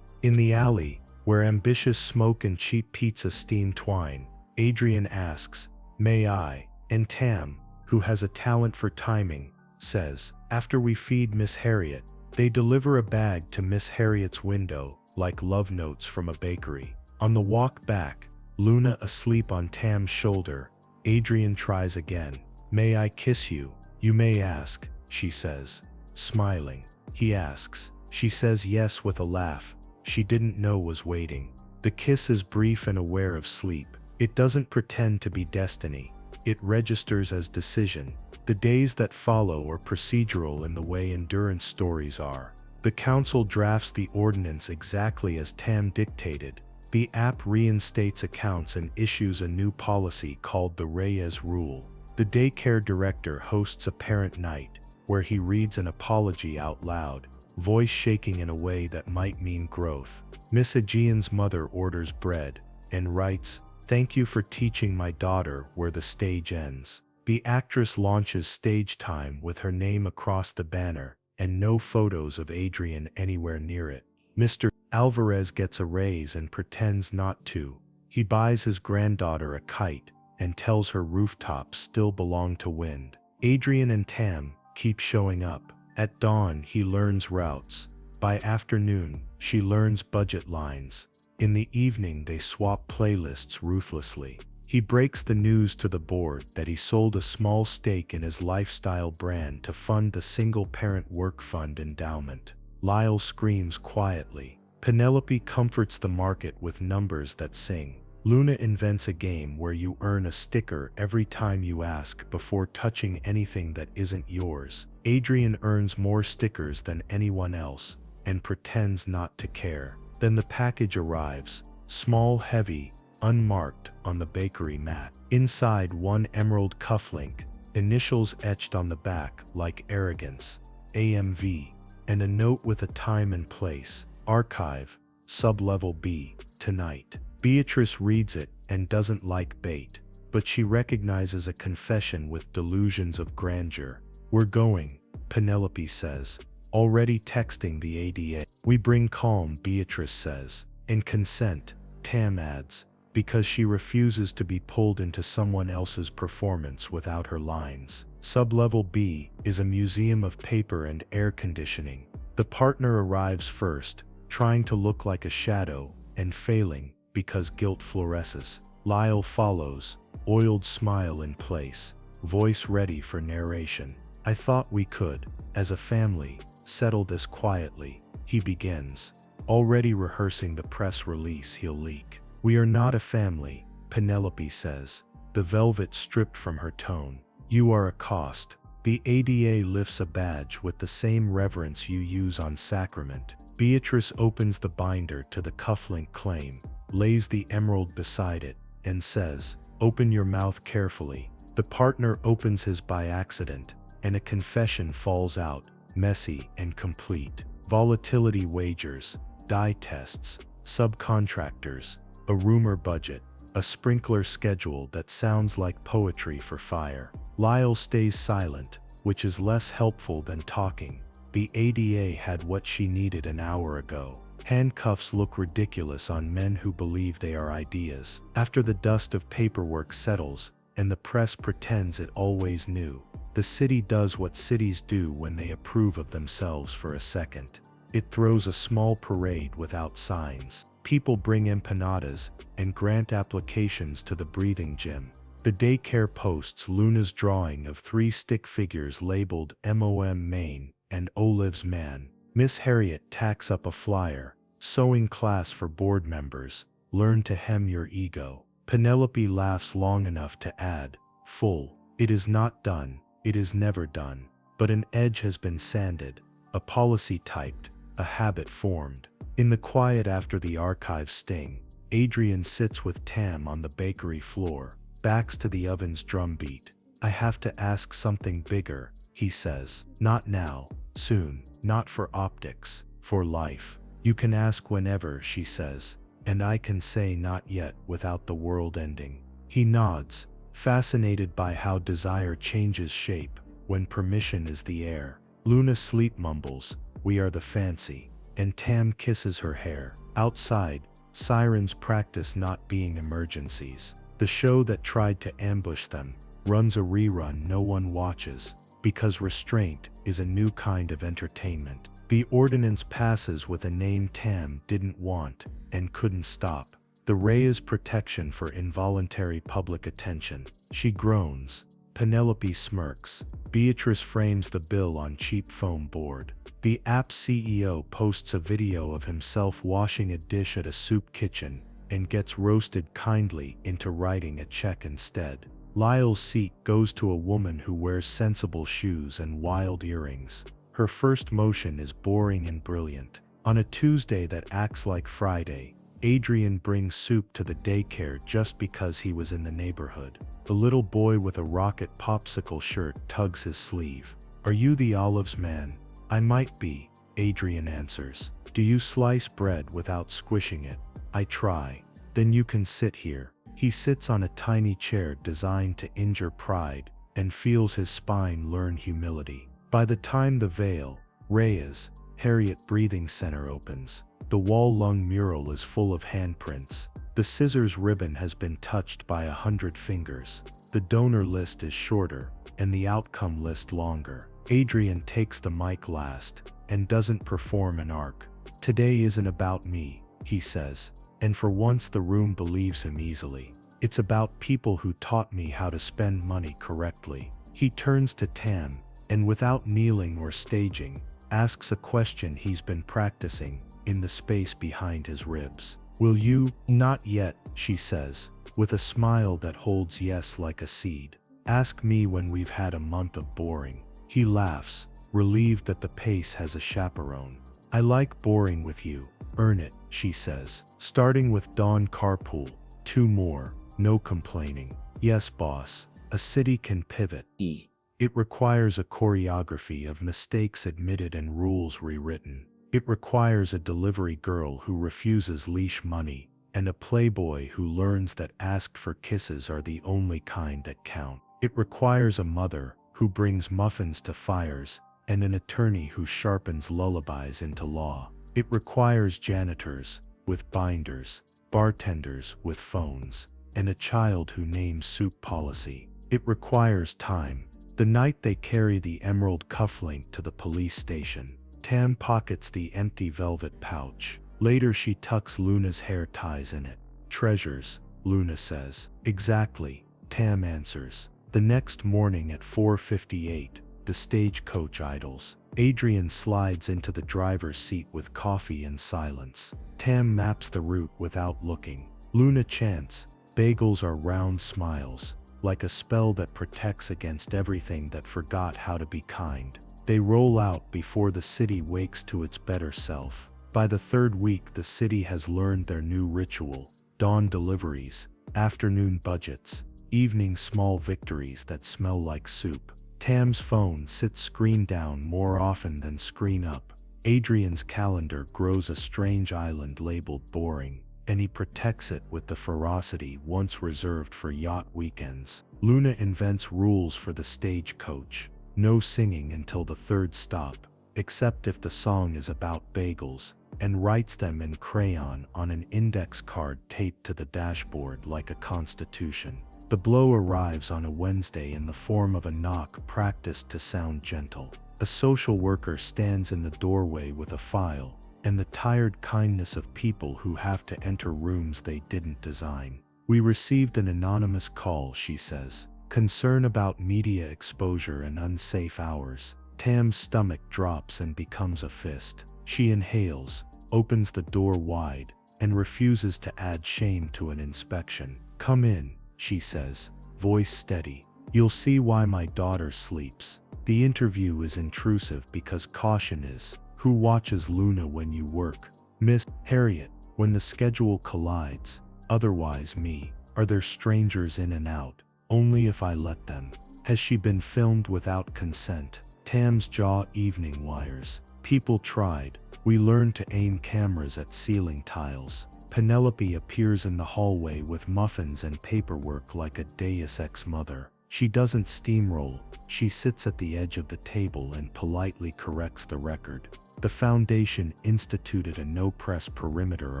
in the alley, where ambitious smoke and cheap pizza steam twine, Adrian asks, "May I?" And Tam, who has a talent for timing, says, "After we feed Miss Harriet." They deliver a bag to Miss Harriet's window, like love notes from a bakery. On the walk back, Luna asleep on Tam's shoulder, Adrian tries again. "May I kiss you?" "You may ask," she says, smiling. He asks. She says yes with a laugh. She didn't know was waiting. The kiss is brief and aware of sleep. It doesn't pretend to be destiny. It registers as decision. The days that follow are procedural in the way endurance stories are. The council drafts the ordinance exactly as Tam dictated. The app reinstates accounts and issues a new policy called the Reyes Rule. The daycare director hosts a parent night, where he reads an apology out loud, voice shaking in a way that might mean growth. Miss Aegean's mother orders bread, and writes, "Thank you for teaching my daughter where the stage ends." The actress launches stage time with her name across the banner, and no photos of Adrian anywhere near it. Mr. Alvarez gets a raise and pretends not to. He buys his granddaughter a kite and tells her rooftops still belong to wind. Adrian and Tam keep showing up. At dawn, he learns routes. By afternoon, she learns budget lines. In the evening, they swap playlists ruthlessly. He breaks the news to the board that he sold a small stake in his lifestyle brand to fund the single-parent work fund endowment. Lyle screams quietly. Penelope comforts the market with numbers that sing. Luna invents a game where you earn a sticker every time you ask before touching anything that isn't yours. Adrian earns more stickers than anyone else and pretends not to care. Then the package arrives, small, heavy, unmarked, on the bakery mat. Inside, one emerald cufflink, initials etched on the back like arrogance, AMV, and a note with a time and place, archive, sub-level B, tonight. Beatrice reads it and doesn't like bait, but she recognizes a confession with delusions of grandeur. "We're going," Penelope says, already texting the ADA. "We bring calm," Beatrice says. "And consent," Tam adds, because she refuses to be pulled into someone else's performance without her lines. Sub-level B is a museum of paper and air conditioning. The partner arrives first, trying to look like a shadow, and failing, because guilt fluoresces. Lyle follows, oiled smile in place, voice ready for narration. "I thought we could, as a family, settle this quietly," he begins, already rehearsing the press release he'll leak. "We are not a family," Penelope says, the velvet stripped from her tone. "You are a cost." The ADA lifts a badge with the same reverence you use on sacrament. Beatrice opens the binder to the cufflink claim, lays the emerald beside it, and says, "Open your mouth carefully." The partner opens his by accident, and a confession falls out, messy and complete. Volatility wagers, dye tests, subcontractors, a rumor budget, a sprinkler schedule that sounds like poetry for fire. Lyle stays silent, which is less helpful than talking. The ADA had what she needed an hour ago. Handcuffs look ridiculous on men who believe they are ideas. After the dust of paperwork settles, and the press pretends it always knew, the city does what cities do when they approve of themselves for a second. It throws a small parade without signs. People bring empanadas and grant applications to the breathing gym. The daycare posts Luna's drawing of 3 stick figures labeled MOM Maine and Olive's Man. Miss Harriet tacks up a flyer, sewing class for board members, learn to hem your ego. Penelope laughs long enough to add, full. It is not done, it is never done, but an edge has been sanded, a policy typed, a habit formed. In the quiet after the archive sting, Adrian sits with Tam on the bakery floor, backs to the oven's drumbeat. "I have to ask something bigger," he says. "Not now, soon, not for optics, for life." "You can ask whenever," she says, "and I can say not yet without the world ending." He nods, fascinated by how desire changes shape when permission is the air. Luna sleep mumbles, "We are the fancy," and Tam kisses her hair. Outside, sirens practice not being emergencies. The show that tried to ambush them runs a rerun no one watches, because restraint is a new kind of entertainment. The ordinance passes with a name Tam didn't want and couldn't stop. The Reyes protection for involuntary public attention. She groans. Penelope smirks. Beatrice frames the bill on cheap foam board. The app's CEO posts a video of himself washing a dish at a soup kitchen and gets roasted kindly into writing a check instead. Lyle's seat goes to a woman who wears sensible shoes and wild earrings. Her first motion is boring and brilliant. On a Tuesday that acts like Friday, Adrian brings soup to the daycare just because he was in the neighborhood. The little boy with a rocket popsicle shirt tugs his sleeve. "Are you the Olive's Man?" "I might be," Adrian answers. "Do you slice bread without squishing it?" "I try." "Then you can sit here." He sits on a tiny chair designed to injure pride and feels his spine learn humility. By the time the Vale, Reyes, Harriet Breathing Center opens, the wall-lung mural is full of handprints. The scissors ribbon has been touched by 100 fingers. The donor list is shorter, and the outcome list longer. Adrian takes the mic last, and doesn't perform an arc. "Today isn't about me," he says, and for once the room believes him easily. "It's about people who taught me how to spend money correctly." He turns to Tam, and without kneeling or staging, asks a question he's been practicing in the space behind his ribs. "Will you?" "Not yet," she says, with a smile that holds yes like a seed. "Ask me when we've had a month of boring." He laughs, relieved that the pace has a chaperone. I like boring with you. Earn it, she says. Starting with Dawn carpool. 2 more. No complaining. Yes, boss. A city can pivot. It requires a choreography of mistakes admitted and rules rewritten. It requires a delivery girl who refuses leash money, and a playboy who learns that asked for kisses are the only kind that count. It requires a mother who brings muffins to fires, and an attorney who sharpens lullabies into law. It requires janitors with binders, bartenders with phones, and a child who names soup policy. It requires time. The night they carry the emerald cufflink to the police station, Tam pockets the empty velvet pouch. Later she tucks Luna's hair ties in it. Treasures, Luna says. Exactly, Tam answers. The next morning at 4:58, the stagecoach idles. Adrian slides into the driver's seat with coffee and silence. Tam maps the route without looking. Luna chants, "Bagels are round smiles," like a spell that protects against everything that forgot how to be kind. They roll out before the city wakes to its better self. By the 3rd week, the city has learned their new ritual: dawn deliveries, afternoon budgets, evening small victories that smell like soup. Tam's phone sits screen down more often than screen up. Adrian's calendar grows a strange island labeled boring, and he protects it with the ferocity once reserved for yacht weekends. Luna invents rules for the stagecoach. No singing until the 3rd stop, except if the song is about bagels, and writes them in crayon on an index card taped to the dashboard like a constitution. The blow arrives on a Wednesday in the form of a knock practiced to sound gentle. A social worker stands in the doorway with a file, and the tired kindness of people who have to enter rooms they didn't design. "We received an anonymous call," she says. "Concern about media exposure and unsafe hours." Tam's stomach drops and becomes a fist. She inhales, opens the door wide, and refuses to add shame to an inspection. "Come in," she says, voice steady. "You'll see why my daughter sleeps." The interview is intrusive because caution is. "Who watches Luna when you work?" "Miss Harriet, when the schedule collides. Otherwise me." "Are there strangers in and out?" "Only if I let them." "Has she been filmed without consent?" Tam's jaw evening wires. "People tried. We learned to aim cameras at ceiling tiles." Penelope appears in the hallway with muffins and paperwork like a Deus Ex mother. She doesn't steamroll. She sits at the edge of the table and politely corrects the record. "The foundation instituted a no-press perimeter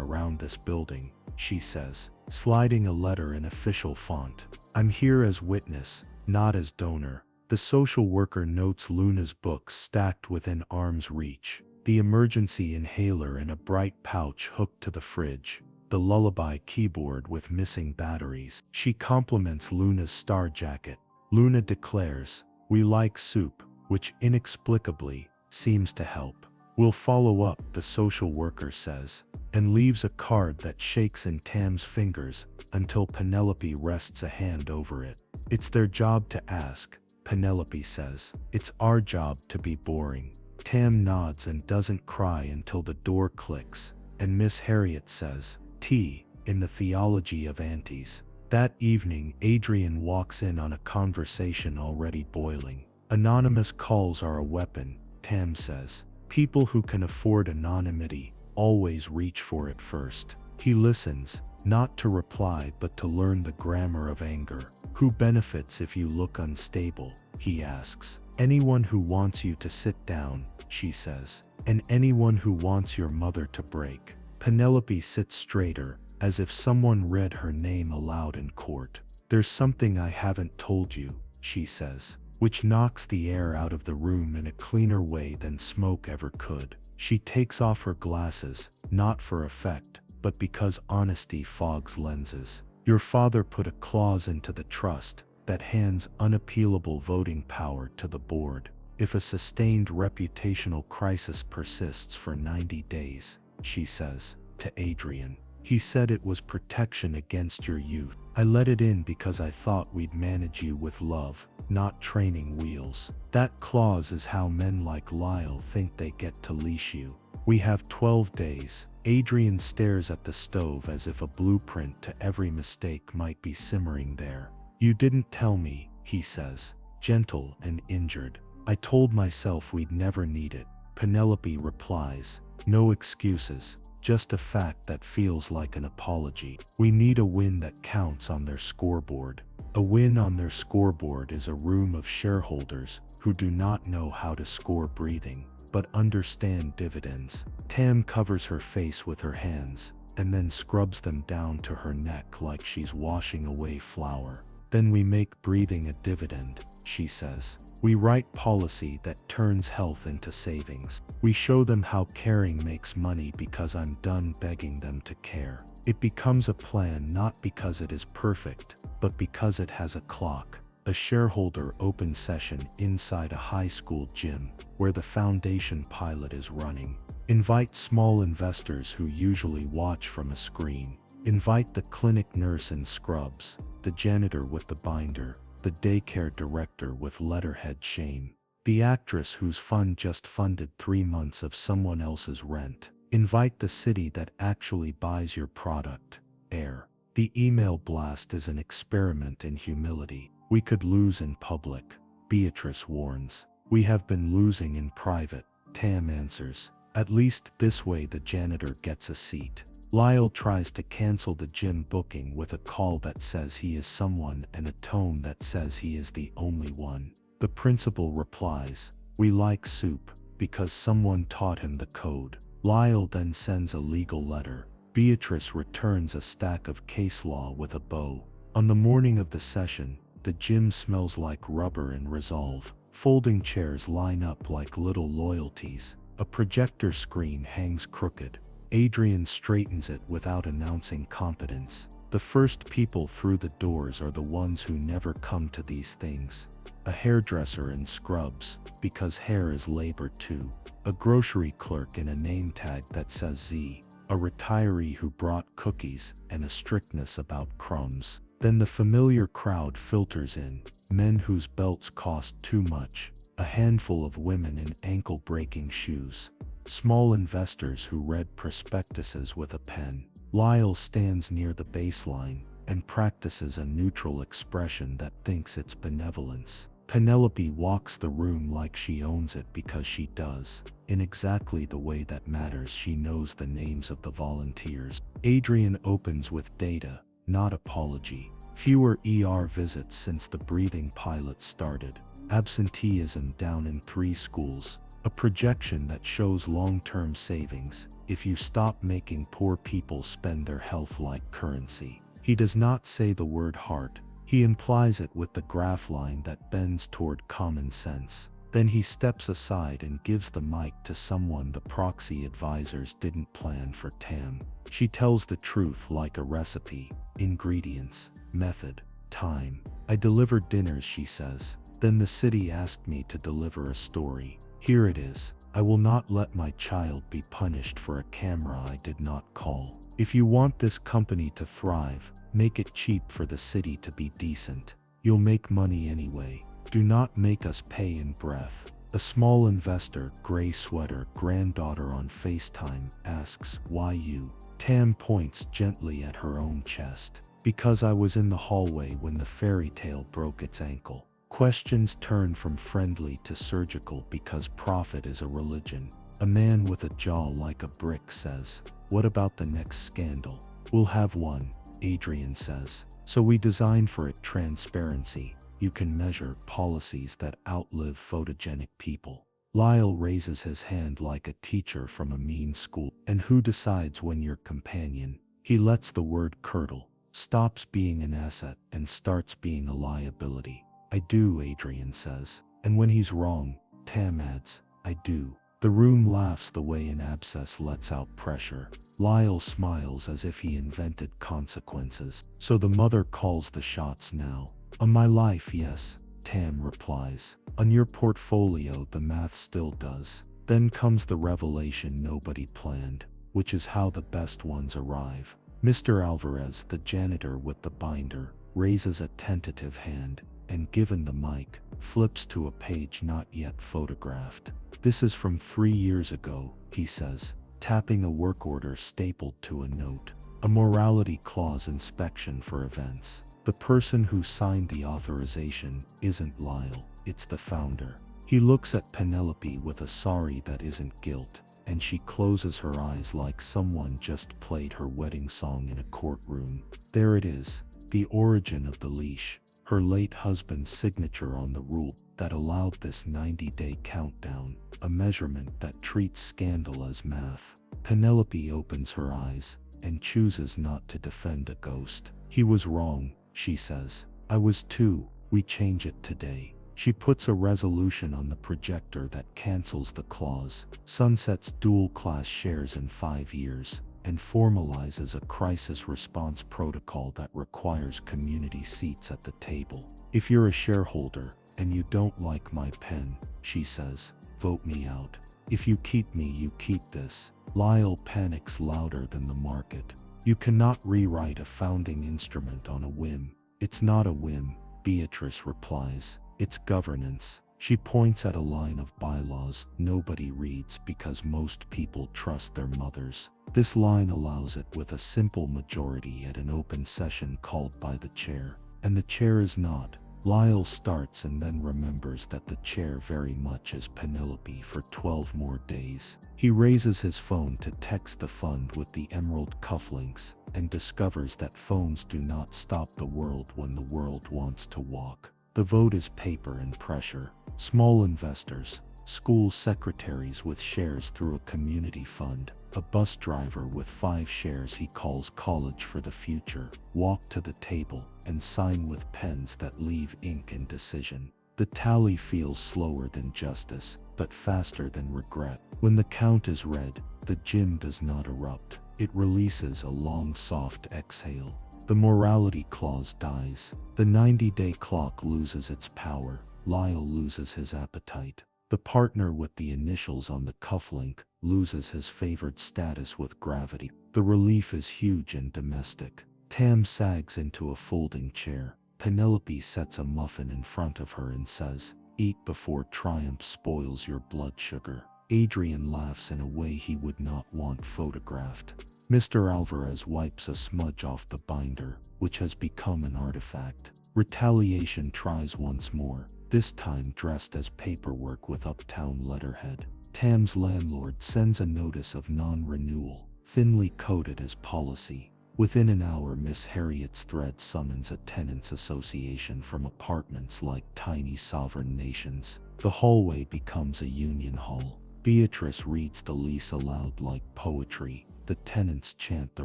around this building," she says, sliding a letter in official font. "I'm here as witness, not as donor." The social worker notes Luna's books stacked within arm's reach, the emergency inhaler in a bright pouch hooked to the fridge, the lullaby keyboard with missing batteries. She compliments Luna's star jacket. Luna declares, "We like soup," which inexplicably seems to help. "We'll follow up," the social worker says, and leaves a card that shakes in Tam's fingers until Penelope rests a hand over it. "It's their job to ask," Penelope says. "It's our job to be boring." Tam nods and doesn't cry until the door clicks, and Miss Harriet says, "Tea, in the theology of aunties." That evening, Adrian walks in on a conversation already boiling. "Anonymous calls are a weapon," Tam says. "People who can afford anonymity always reach for it first." He listens, not to reply but to learn the grammar of anger. "Who benefits if you look unstable?" he asks. "Anyone who wants you to sit down," she says. "And anyone who wants your mother to break." Penelope sits straighter, as if someone read her name aloud in court. "There's something I haven't told you," she says, which knocks the air out of the room in a cleaner way than smoke ever could. She takes off her glasses, not for effect, but because honesty fogs lenses. "Your father put a clause into the trust that hands unappealable voting power to the board if a sustained reputational crisis persists for 90 days, she says, to Adrian. "He said it was protection against your youth." I let it in because I thought we'd manage you with love, not training wheels. That clause is how men like Lyle think they get to leash you. We have 12 days. Adrian stares at the stove as if a blueprint to every mistake might be simmering there. You didn't tell me, he says, gentle and injured. I told myself we'd never need it. Penelope replies, no excuses, just a fact that feels like an apology. We need a win that counts on their scoreboard. A win on their scoreboard is a room of shareholders who do not know how to score breathing, but understand dividends. Tam covers her face with her hands and then scrubs them down to her neck like she's washing away flour. Then we make breathing a dividend, she says. We write policy that turns health into savings. We show them how caring makes money because I'm done begging them to care. It becomes a plan not because it is perfect, but because it has a clock. A shareholder open session inside a high school gym where the foundation pilot is running. Invite small investors who usually watch from a screen. Invite the clinic nurse in scrubs, the janitor with the binder, the daycare director with letterhead shame, the actress whose fund just funded 3 months of someone else's rent. Invite the city that actually buys your product, air. The email blast is an experiment in humility. We could lose in public, Beatrice warns. We have been losing in private, Tam answers. At least this way the janitor gets a seat. Lyle tries to cancel the gym booking with a call that says he is someone and a tone that says he is the only one. The principal replies, we like soup, because someone taught him the code. Lyle then sends a legal letter. Beatrice returns a stack of case law with a bow. On the morning of the session, the gym smells like rubber and resolve. Folding chairs line up like little loyalties. A projector screen hangs crooked. Adrian straightens it without announcing competence. The first people through the doors are the ones who never come to these things. A hairdresser in scrubs, because hair is labor too. A grocery clerk in a name tag that says Z. A retiree who brought cookies and a strictness about crumbs. Then the familiar crowd filters in. Men whose belts cost too much. A handful of women in ankle-breaking shoes. Small investors who read prospectuses with a pen. Lyle stands near the baseline and practices a neutral expression that thinks it's benevolence. Penelope walks the room like she owns it because she does. In exactly the way that matters, she knows the names of the volunteers. Adrian opens with data, not apology. Fewer ER visits since the breathing pilot started. Absenteeism down in 3 schools. A projection that shows long-term savings if you stop making poor people spend their health like currency. He does not say the word heart. He implies it with the graph line that bends toward common sense. Then he steps aside and gives the mic to someone the proxy advisors didn't plan for. Tam. She tells the truth like a recipe. Ingredients, method, time. I deliver dinners, she says. Then the city asked me to deliver a story. Here it is. I will not let my child be punished for a camera I did not call. If you want this company to thrive, make it cheap for the city to be decent. You'll make money anyway. Do not make us pay in breath. A small investor, gray sweater, granddaughter on FaceTime, asks, why you? Tam points gently at her own chest. Because I was in the hallway when the fairy tale broke its ankle. Questions turn from friendly to surgical because profit is a religion. A man with a jaw like a brick says, what about the next scandal? We'll have one, Adrian says. So we design for it transparency. You can measure policies that outlive photogenic people. Lyle raises his hand like a teacher from a mean school. And who decides when your companion? He lets the word curdle, stops being an asset and starts being a liability. I do, Adrian says. And when he's wrong, Tam adds, I do. The room laughs the way an abscess lets out pressure. Lyle smiles as if he invented consequences. So the mother calls the shots now. On my life, yes, Tam replies. On your portfolio, the math still does. Then comes the revelation nobody planned, which is how the best ones arrive. Mr. Alvarez, the janitor with the binder, raises a tentative hand and, given the mic, flips to a page not yet photographed. "This is from 3 years ago," he says, tapping a work order stapled to a note. "A morality clause inspection for events. The person who signed the authorization isn't Lyle, it's the founder." He looks at Penelope with a sorry that isn't guilt, and she closes her eyes like someone just played her wedding song in a courtroom. There it is, the origin of the leash, her late husband's signature on the rule that allowed this 90-day countdown, a measurement that treats scandal as math. Penelope opens her eyes and chooses not to defend a ghost. "He was wrong," she says. "I was too. We change it today." She puts a resolution on the projector that cancels the clause, sunsets dual-class shares in 5 years, and formalizes a crisis response protocol that requires community seats at the table. "If you're a shareholder and you don't like my pen," she says, "vote me out. If you keep me, you keep this." Lyle panics louder than the market. "You cannot rewrite a founding instrument on a whim." "It's not a whim," Beatrice replies. "It's governance." She points at a line of bylaws nobody reads because most people trust their mothers. This line allows it with a simple majority at an open session called by the chair. And the chair is not. Lyle starts and then remembers that the chair very much is Penelope for 12 more days. He raises his phone to text the fund with the emerald cufflinks and discovers that phones do not stop the world when the world wants to walk. The vote is paper and pressure. Small investors, school secretaries with shares through a community fund, a bus driver with 5 shares he calls college for the future, walk to the table and sign with pens that leave ink in decision. The tally feels slower than justice, but faster than regret. When the count is read, the gym does not erupt. It releases a long, soft exhale. The morality clause dies. The 90-day clock loses its power. Lyle loses his appetite. The partner with the initials on the cufflink loses his favored status with gravity. The relief is huge and domestic. Tam sags into a folding chair. Penelope sets a muffin in front of her and says, "Eat before triumph spoils your blood sugar." Adrian laughs in a way he would not want photographed. Mr. Alvarez wipes a smudge off the binder, which has become an artifact. Retaliation tries once more, this time dressed as paperwork with uptown letterhead. Tam's landlord sends a notice of non-renewal, thinly coded as policy. Within an hour, Miss Harriet's thread summons a tenants association from apartments like tiny sovereign nations. The hallway becomes a union hall. Beatrice reads the lease aloud like poetry. The tenants chant the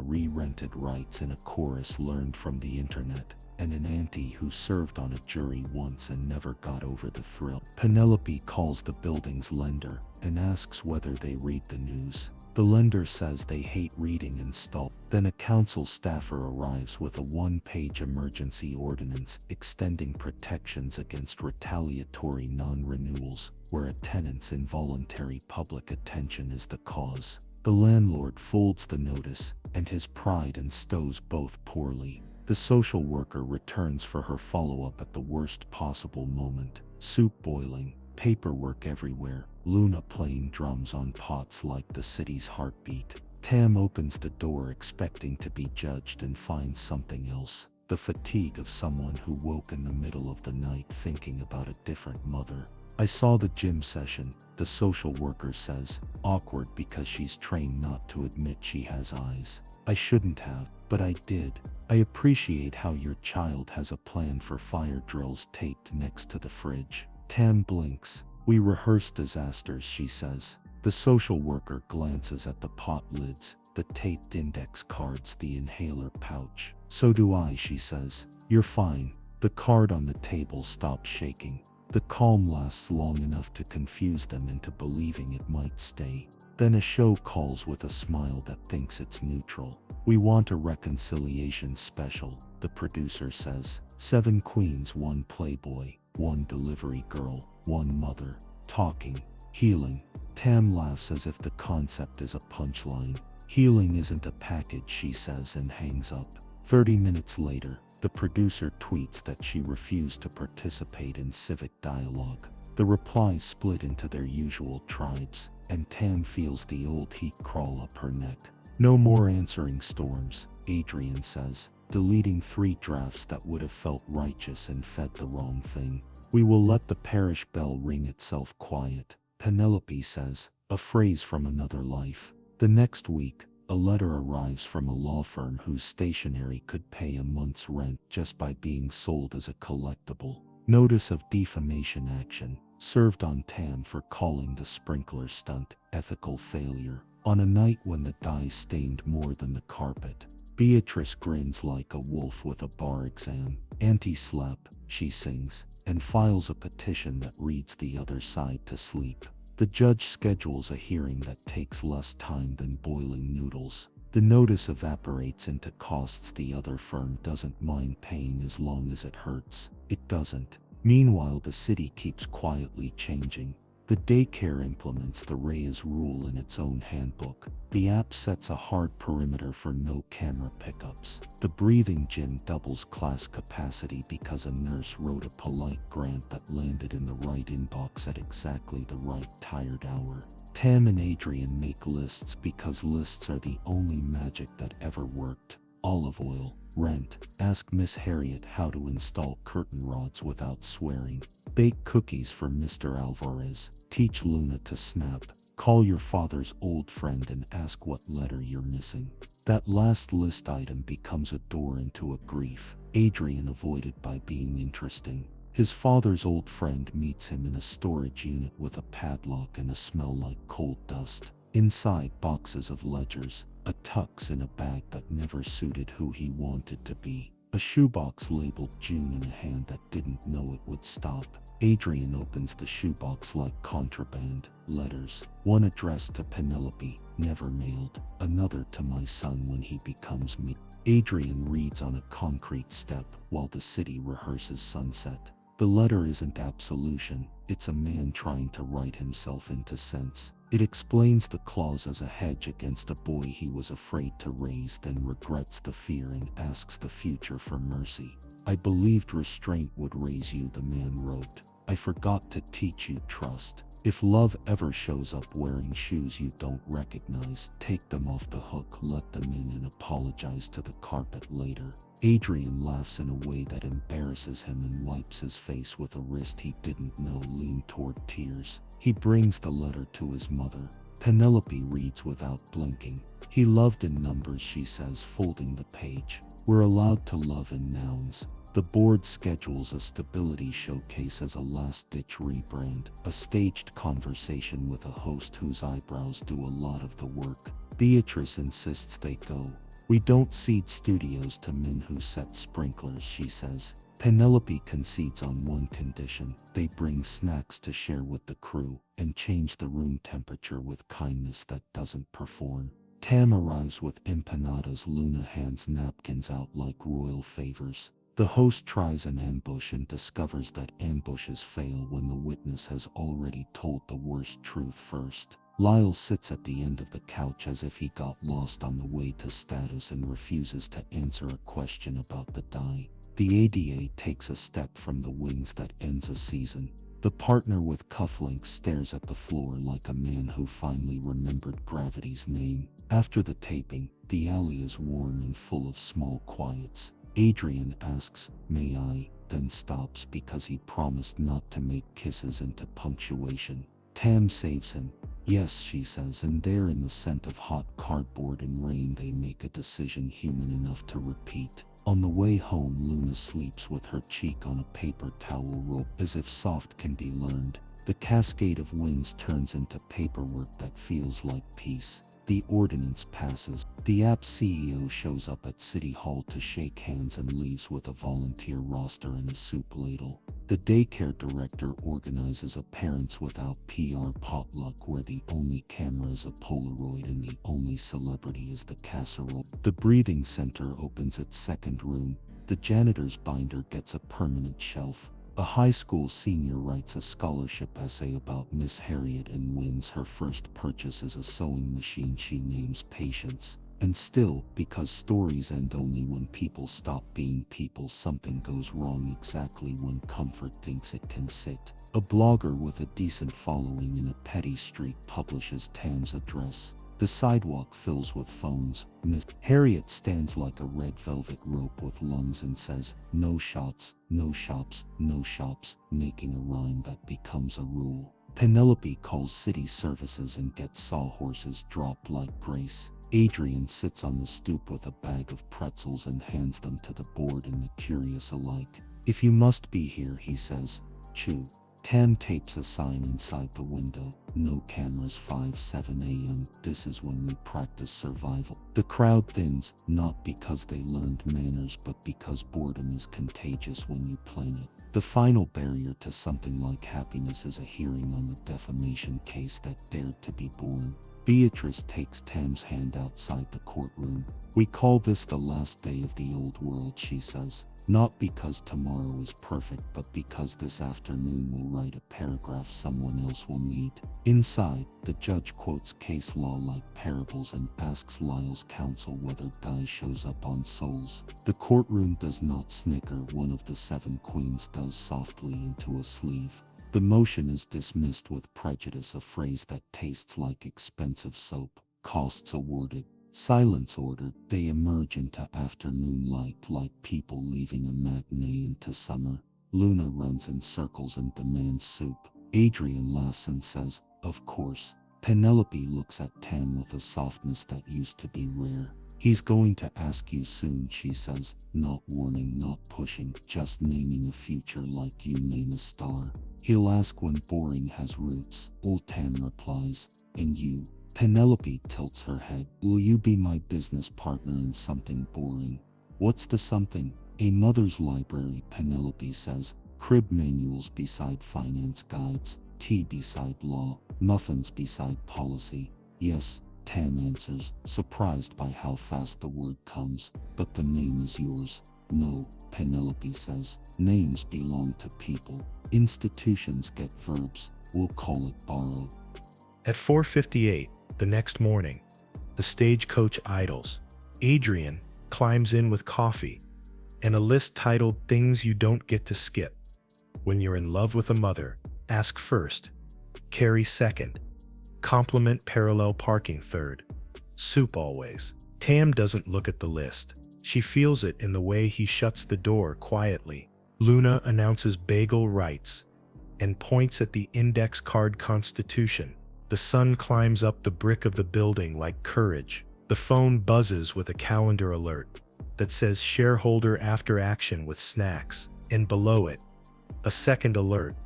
re-rented rights in a chorus learned from the internet, and an auntie who served on a jury once and never got over the thrill. Penelope calls the building's lender and asks whether they read the news. The lender says they hate reading and stall. Then a council staffer arrives with a 1-page emergency ordinance extending protections against retaliatory non-renewals, where a tenant's involuntary public attention is the cause. The landlord folds the notice, and his pride and stows both poorly. The social worker returns for her follow-up at the worst possible moment. Soup boiling, paperwork everywhere, Luna playing drums on pots like the city's heartbeat. Tam opens the door expecting to be judged and finds something else. The fatigue of someone who woke in the middle of the night thinking about a different mother. "I saw the gym session," the social worker says, awkward because she's trained not to admit she has eyes. "I shouldn't have, but I did. I appreciate how your child has a plan for fire drills taped next to the fridge." Tam blinks. "We rehearse disasters," she says. The social worker glances at the pot lids, the taped index cards, the inhaler pouch. "So do I," she says. "You're fine." The card on the table stops shaking. The calm lasts long enough to confuse them into believing it might stay. Then a show calls with a smile that thinks it's neutral. "We want a reconciliation special," the producer says. 7 queens, 1 playboy, 1 delivery girl, 1 mother. Talking. Healing. Tam laughs as if the concept is a punchline. Healing isn't a package, she says and hangs up. 30 minutes later, the producer tweets that she refused to participate in civic dialogue. The replies split into their usual tribes, and Tam feels the old heat crawl up her neck. No more answering storms, Adrian says, deleting 3 drafts that would have felt righteous and fed the wrong thing. We will let the parish bell ring itself quiet, Penelope says, a phrase from another life. The next week, a letter arrives from a law firm whose stationery could pay a month's rent just by being sold as a collectible. Notice of defamation action, served on Tam for calling the sprinkler stunt ethical failure, on a night when the dye stained more than the carpet. Beatrice grins like a wolf with a bar exam. Anti-slap, she sings, and files a petition that reads the other side to sleep. The judge schedules a hearing that takes less time than boiling noodles. The notice evaporates into costs the other firm doesn't mind paying as long as it hurts. It doesn't. Meanwhile, the city keeps quietly changing. The daycare implements the Reyes rule in its own handbook. The app sets a hard perimeter for no camera pickups. The breathing gym doubles class capacity because a nurse wrote a polite grant that landed in the right inbox at exactly the right tired hour. Tam and Adrian make lists because lists are the only magic that ever worked. Olive oil, rent, ask Miss Harriet how to install curtain rods without swearing. Bake cookies for Mr. Alvarez. Teach Luna to snap. Call your father's old friend and ask what letter you're missing. That last list item becomes a door into a grief Adrian avoided by being interesting. His father's old friend meets him in a storage unit with a padlock and a smell like coal dust. Inside, boxes of ledgers, a tux in a bag that never suited who he wanted to be, a shoebox labeled June in a hand that didn't know it would stop. Adrian opens the shoebox like contraband. Letters. One addressed to Penelope, never mailed. Another to my son when he becomes me. Adrian reads on a concrete step while the city rehearses sunset. The letter isn't absolution, it's a man trying to write himself into sense. It explains the clause as a hedge against a boy he was afraid to raise, then regrets the fear and asks the future for mercy. I believed restraint would raise you, the man wrote. I forgot to teach you trust. If love ever shows up wearing shoes you don't recognize, take them off the hook, let them in, and apologize to the carpet later. Adrian laughs in a way that embarrasses him and wipes his face with a wrist he didn't know leaned toward tears. He brings the letter to his mother. Penelope reads without blinking. He loved in numbers, she says, folding the page. We're allowed to love in nouns. The board schedules a stability showcase as a last-ditch rebrand, a staged conversation with a host whose eyebrows do a lot of the work. Beatrice insists they go. We don't cede studios to men who set sprinklers, she says. Penelope concedes on one condition: they bring snacks to share with the crew, and change the room temperature with kindness that doesn't perform. Tam arrives with empanadas. Luna hands napkins out like royal favors. The host tries an ambush and discovers that ambushes fail when the witness has already told the worst truth first. Lyle sits at the end of the couch as if he got lost on the way to status and refuses to answer a question about the dye. The ADA takes a step from the wings that ends a season. The partner with cufflinks stares at the floor like a man who finally remembered Gravity's name. After the taping, the alley is warm and full of small quiets. Adrian asks, "May I?" then stops because he promised not to make kisses into punctuation. Tam saves him. Yes, she says, and there, in the scent of hot cardboard and rain, they make a decision human enough to repeat. On the way home, Luna sleeps with her cheek on a paper towel roll, as if soft can be learned. The cascade of winds turns into paperwork that feels like peace. The ordinance passes. The app CEO shows up at City Hall to shake hands and leaves with a volunteer roster and a soup ladle. The daycare director organizes a Parents Without PR potluck where the only camera is a Polaroid and the only celebrity is the casserole. The breathing center opens its second room. The janitor's binder gets a permanent shelf. A high school senior writes a scholarship essay about Miss Harriet and wins her first purchase as a sewing machine she names Patience. And still, because stories end only when people stop being people, something goes wrong exactly when comfort thinks it can sit. A blogger with a decent following in a petty street publishes Tam's address. The sidewalk fills with phones. Miss Harriet stands like a red velvet rope with lungs and says, "No shots, no shops, no shops," making a rhyme that becomes a rule. Penelope calls city services and gets sawhorses dropped like Grace. Adrian sits on the stoop with a bag of pretzels and hands them to the bored and the curious alike. "If you must be here," he says, "chew." Tam tapes a sign inside the window. "No cameras 5-7 a.m. This is when we practice survival." The crowd thins, not because they learned manners, but because boredom is contagious when you plan it. The final barrier to something like happiness is a hearing on the defamation case that dared to be born. Beatrice takes Tam's hand outside the courtroom. "We call this the last day of the old world," she says. "Not because tomorrow is perfect, but because this afternoon we'll write a paragraph someone else will need." Inside, the judge quotes case law like parables and asks Lyle's counsel whether Guy shows up on Souls. The courtroom does not snicker. One of the 7 queens does softly into a sleeve. The motion is dismissed with prejudice, a phrase that tastes like expensive soap. Costs awarded. Silence ordered. They emerge into afternoon light like people leaving a matinee into summer. Luna runs in circles and demands soup. Adrian laughs and says, "Of course." Penelope looks at Tam with a softness that used to be rare. "He's going to ask you soon," she says, not warning, not pushing, just naming a future like you name a star. "He'll ask when boring has roots." Old Tam replies, "And you?" Penelope tilts her head. "Will you be my business partner in something boring?" "What's the something?" "A mother's library," Penelope says. "Crib manuals beside finance guides, tea beside law, muffins beside policy." "Yes," Tam answers, surprised by how fast the word comes. "But the name is yours." "No," Penelope says. "Names belong to people. Institutions get verbs. We'll call it borrow." At 4:58 the next morning, the stagecoach idles. Adrian climbs in with coffee and a list titled "Things You Don't Get to Skip." When you're in love with a mother, ask first, carry second, compliment parallel parking third, soup always. Tam doesn't look at the list. She feels it in the way he shuts the door quietly. Luna announces bagel rights and points at the index card Constitution. The sun climbs up the brick of the building like courage. The phone buzzes with a calendar alert that says shareholder after action with snacks, and below it, a second alert.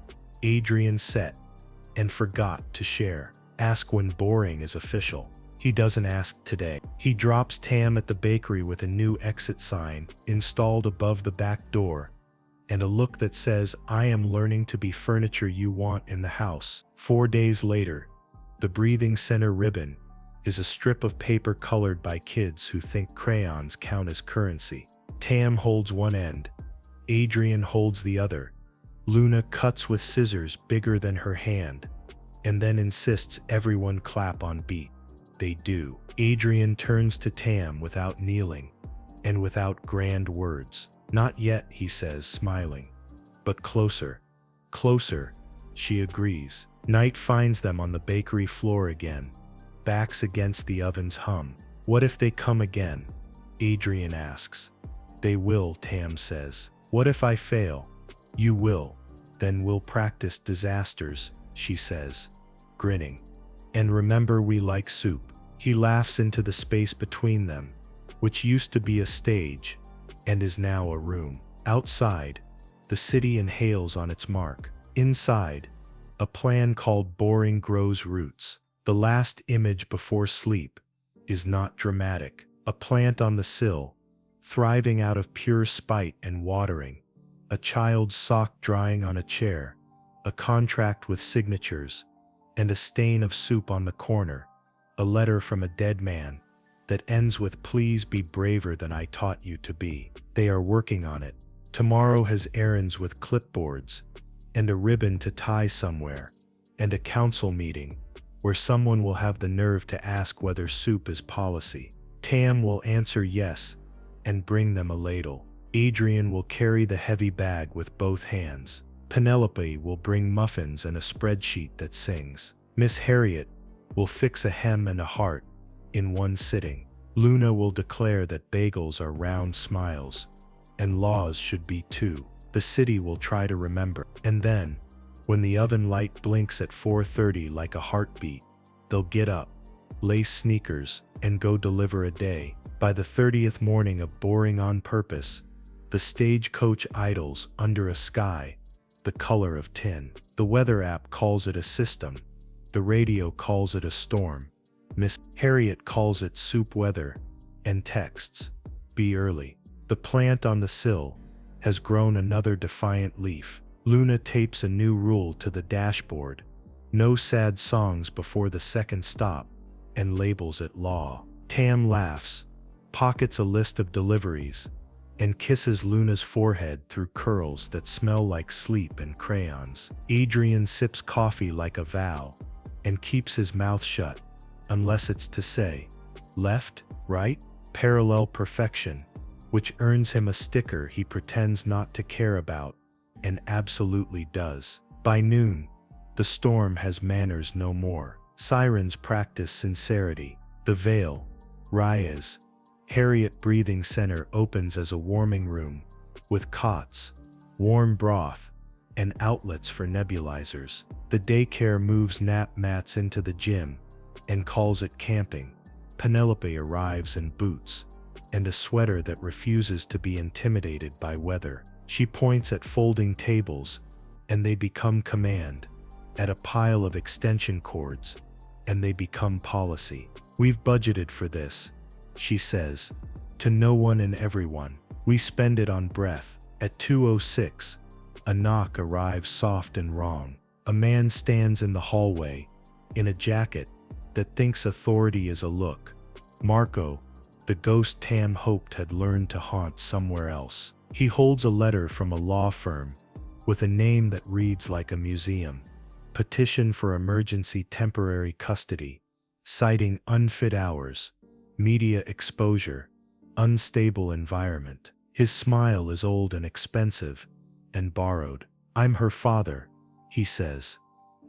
Adrian set and forgot to share. Ask when boring is official. He doesn't ask today. He drops Tam at the bakery with a new exit sign installed above the back door and a look that says, "I am learning to be furniture you want in the house." 4 days later, the breathing center ribbon is a strip of paper colored by kids who think crayons count as currency. Tam holds one end. Adrian holds the other. Luna cuts with scissors bigger than her hand and then insists everyone clap on beat. They do. Adrian turns to Tam without kneeling and without grand words. "Not yet," he says, smiling. "But closer, closer," she agrees. Night finds them on the bakery floor again, backs against the oven's hum. "What if they come again?" Adrian asks. "They will," Tam says. "What if I fail?" "You will. Then we'll practice disasters," she says, grinning. "And remember, we like soup." He laughs into the space between them, which used to be a stage and is now a room. Outside, the city inhales on its mark. Inside, a plan called Boring grows roots. The last image before sleep is not dramatic. A plant on the sill, thriving out of pure spite and watering. A child's sock drying on a chair. A contract with signatures. And a stain of soup on the corner. A letter from a dead man that ends with "Please be braver than I taught you to be." They are working on it. Tomorrow has errands with clipboards, and a ribbon to tie somewhere, and a council meeting, where someone will have the nerve to ask whether soup is policy. Tam will answer yes, and bring them a ladle. Adrian will carry the heavy bag with both hands. Penelope will bring muffins and a spreadsheet that sings. Miss Harriet will fix a hem and a heart in one sitting. Luna will declare that bagels are round smiles, and laws should be too. The city will try to remember. And then, when the oven light blinks at 4:30 like a heartbeat, they'll get up, lace sneakers, and go deliver a day. By the 30th morning of boring on purpose, the stagecoach idles under a sky the color of tin. The weather app calls it a system. The radio calls it a storm. Miss Harriet calls it soup weather, and texts, "Be early." The plant on the sill has grown another defiant leaf. Luna tapes a new rule to the dashboard: no sad songs before the second stop, and labels it law. Tam laughs, pockets a list of deliveries, and kisses Luna's forehead through curls that smell like sleep and crayons. Adrian sips coffee like a vow, and keeps his mouth shut, unless it's to say, left, right, parallel perfection, which earns him a sticker he pretends not to care about, and absolutely does. By noon, the storm has manners no more. Sirens practice sincerity. The Vale, Raya's, Harriet Breathing Center opens as a warming room, with cots, warm broth, and outlets for nebulizers. The daycare moves nap mats into the gym and calls it camping. Penelope arrives in boots and a sweater that refuses to be intimidated by weather. She points at folding tables, and they become command, at a pile of extension cords, and they become policy. "We've budgeted for this," she says, to no one and everyone. "We spend it on breath." At 2:06, a knock arrives soft and wrong. A man stands in the hallway, in a jacket that thinks authority is a look. Marco, the ghost Tam hoped had learned to haunt somewhere else. He holds a letter from a law firm, with a name that reads like a museum. Petition for emergency temporary custody, citing unfit hours, media exposure, unstable environment. His smile is old and expensive, and borrowed. "I'm her father," he says,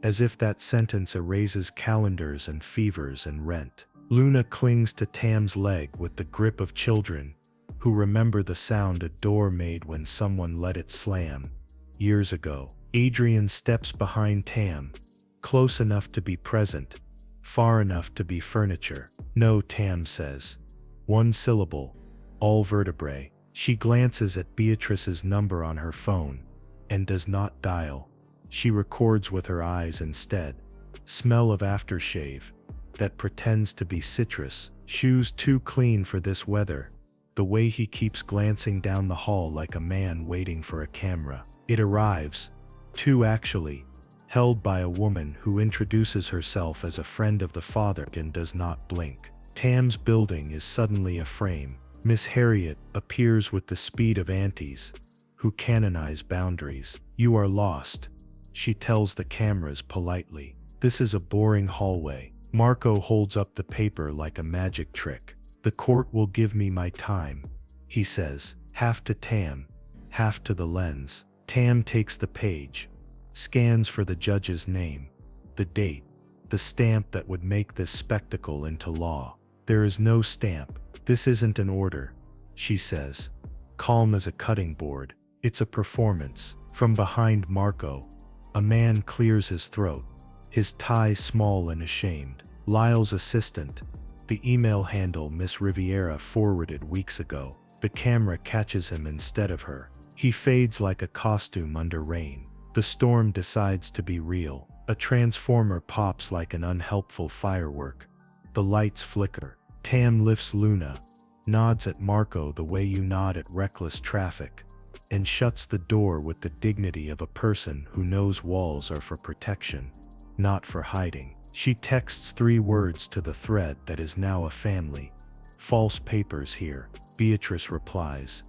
as if that sentence erases calendars and fevers and rent. Luna clings to Tam's leg with the grip of children who remember the sound a door made when someone let it slam, years ago. Adrian steps behind Tam, close enough to be present, far enough to be furniture. "No," Tam says. One syllable, all vertebrae. She glances at Beatrice's number on her phone, and does not dial. She records with her eyes instead. Smell of aftershave, that pretends to be citrus. Shoes too clean for this weather. The way he keeps glancing down the hall like a man waiting for a camera. It arrives, two actually, held by a woman who introduces herself as a friend of the father and does not blink. Tam's building is suddenly aframe. Miss Harriet appears with the speed of aunties, who canonize boundaries. "You are lost," she tells the cameras politely. "This is a boring hallway." Marco holds up the paper like a magic trick. "The court will give me my time," he says, half to Tam, half to the lens. Tam takes the page, scans for the judge's name, the date, the stamp that would make this spectacle into law. There is no stamp. "This isn't an order," she says, calm as a cutting board. "It's a performance." From behind Marco, a man clears his throat, his tie small and ashamed. Lyle's assistant, the email handle Miss Riviera forwarded weeks ago. The camera catches him instead of her. He fades like a costume under rain. The storm decides to be real. A transformer pops like an unhelpful firework. The lights flicker. Tam lifts Luna, nods at Marco the way you nod at reckless traffic, and shuts the door with the dignity of a person who knows walls are for protection, not for hiding. She texts 3 words to the thread that is now a family. "False papers here." Beatrice replies,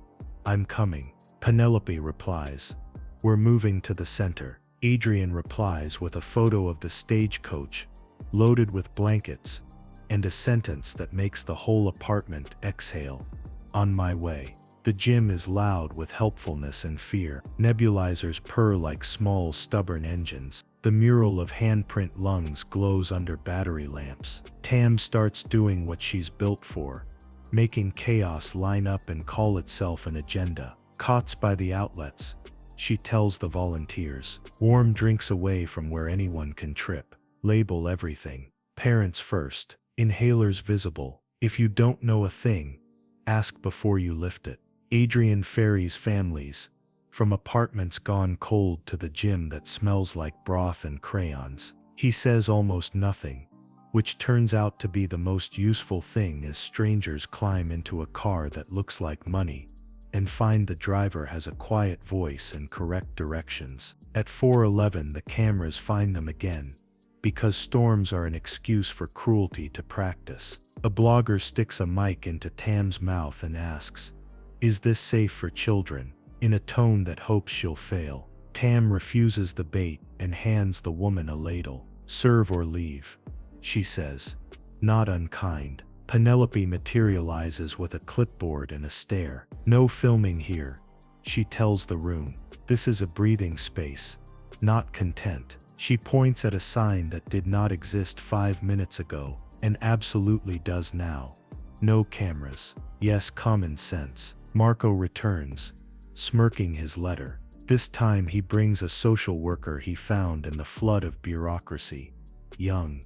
"I'm coming." Penelope replies, "We're moving to the center." Adrian replies with a photo of the stagecoach, loaded with blankets, and a sentence that makes the whole apartment exhale. "On my way." The gym is loud with helpfulness and fear. Nebulizers purr like small, stubborn engines. The mural of handprint lungs glows under battery lamps. Tam starts doing what she's built for, making chaos line up and call itself an agenda. Cots by the outlets, she tells the volunteers. Warm drinks away from where anyone can trip. Label everything. Parents first. Inhalers visible. If you don't know a thing, ask before you lift it. Adrian ferries families, from apartments gone cold to the gym that smells like broth and crayons. He says almost nothing, which turns out to be the most useful thing as strangers climb into a car that looks like money and find the driver has a quiet voice and correct directions. At 4:11 the cameras find them again, because storms are an excuse for cruelty to practice. A blogger sticks a mic into Tam's mouth and asks, "Is this safe for children?" in a tone that hopes she'll fail. Tam refuses the bait and hands the woman a ladle. "Serve or leave," she says, not unkind. Penelope materializes with a clipboard and a stare. "No filming here," she tells the room. "This is a breathing space, not content." She points at a sign that did not exist 5 minutes ago, and absolutely does now. "No cameras." Yes, common sense. Marco returns, smirking his letter. This time he brings a social worker he found in the flood of bureaucracy. Young,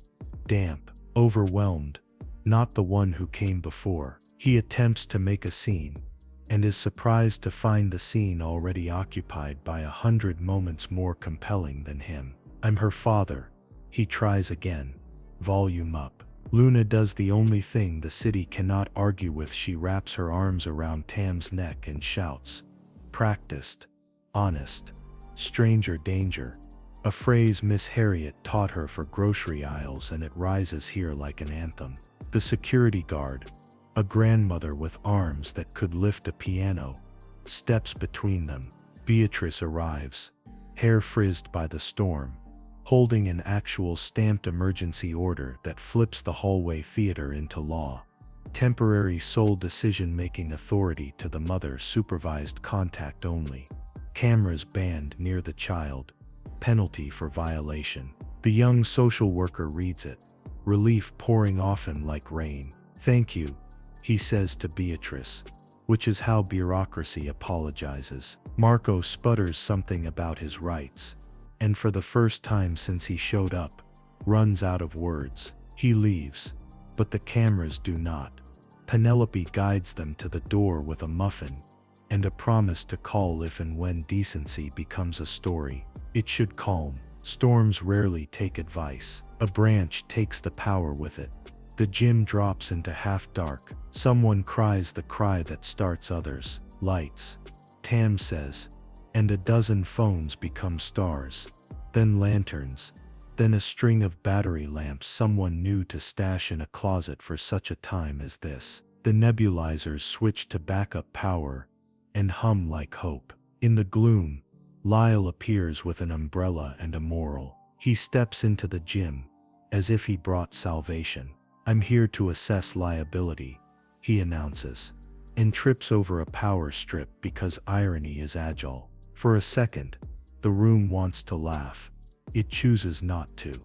damp, overwhelmed, not the one who came before. He attempts to make a scene, and is surprised to find the scene already occupied by 100 moments more compelling than him. "I'm her father," he tries again. Volume up. Luna does the only thing the city cannot argue with. She wraps her arms around Tam's neck and shouts, "Practiced, honest, stranger danger." A phrase Miss Harriet taught her for grocery aisles, and it rises here like an anthem. The security guard, a grandmother with arms that could lift a piano, steps between them. Beatrice arrives, hair frizzed by the storm, holding an actual stamped emergency order that flips the hallway theater into law. Temporary sole decision-making authority to the mother, supervised contact only. Cameras banned near the child. Penalty for violation. The young social worker reads it, relief pouring off him like rain. "Thank you," he says to Beatrice, which is how bureaucracy apologizes. Marco sputters something about his rights, and for the first time since he showed up, runs out of words. He leaves, but the cameras do not. Penelope guides them to the door with a muffin and a promise to call if and when decency becomes a story. It should calm. Storms rarely take advice. A branch takes the power with it. The gym drops into half dark. Someone cries the cry that starts others. "Lights," Tam says, and a dozen phones become stars. Then lanterns. Then a string of battery lamps someone knew to stash in a closet for such a time as this. The nebulizers switch to backup power and hum like hope. In the gloom, Lyle appears with an umbrella and a moral. He steps into the gym, as if he brought salvation. "I'm here to assess liability," he announces, and trips over a power strip because irony is agile. For a second, the room wants to laugh. It chooses not to.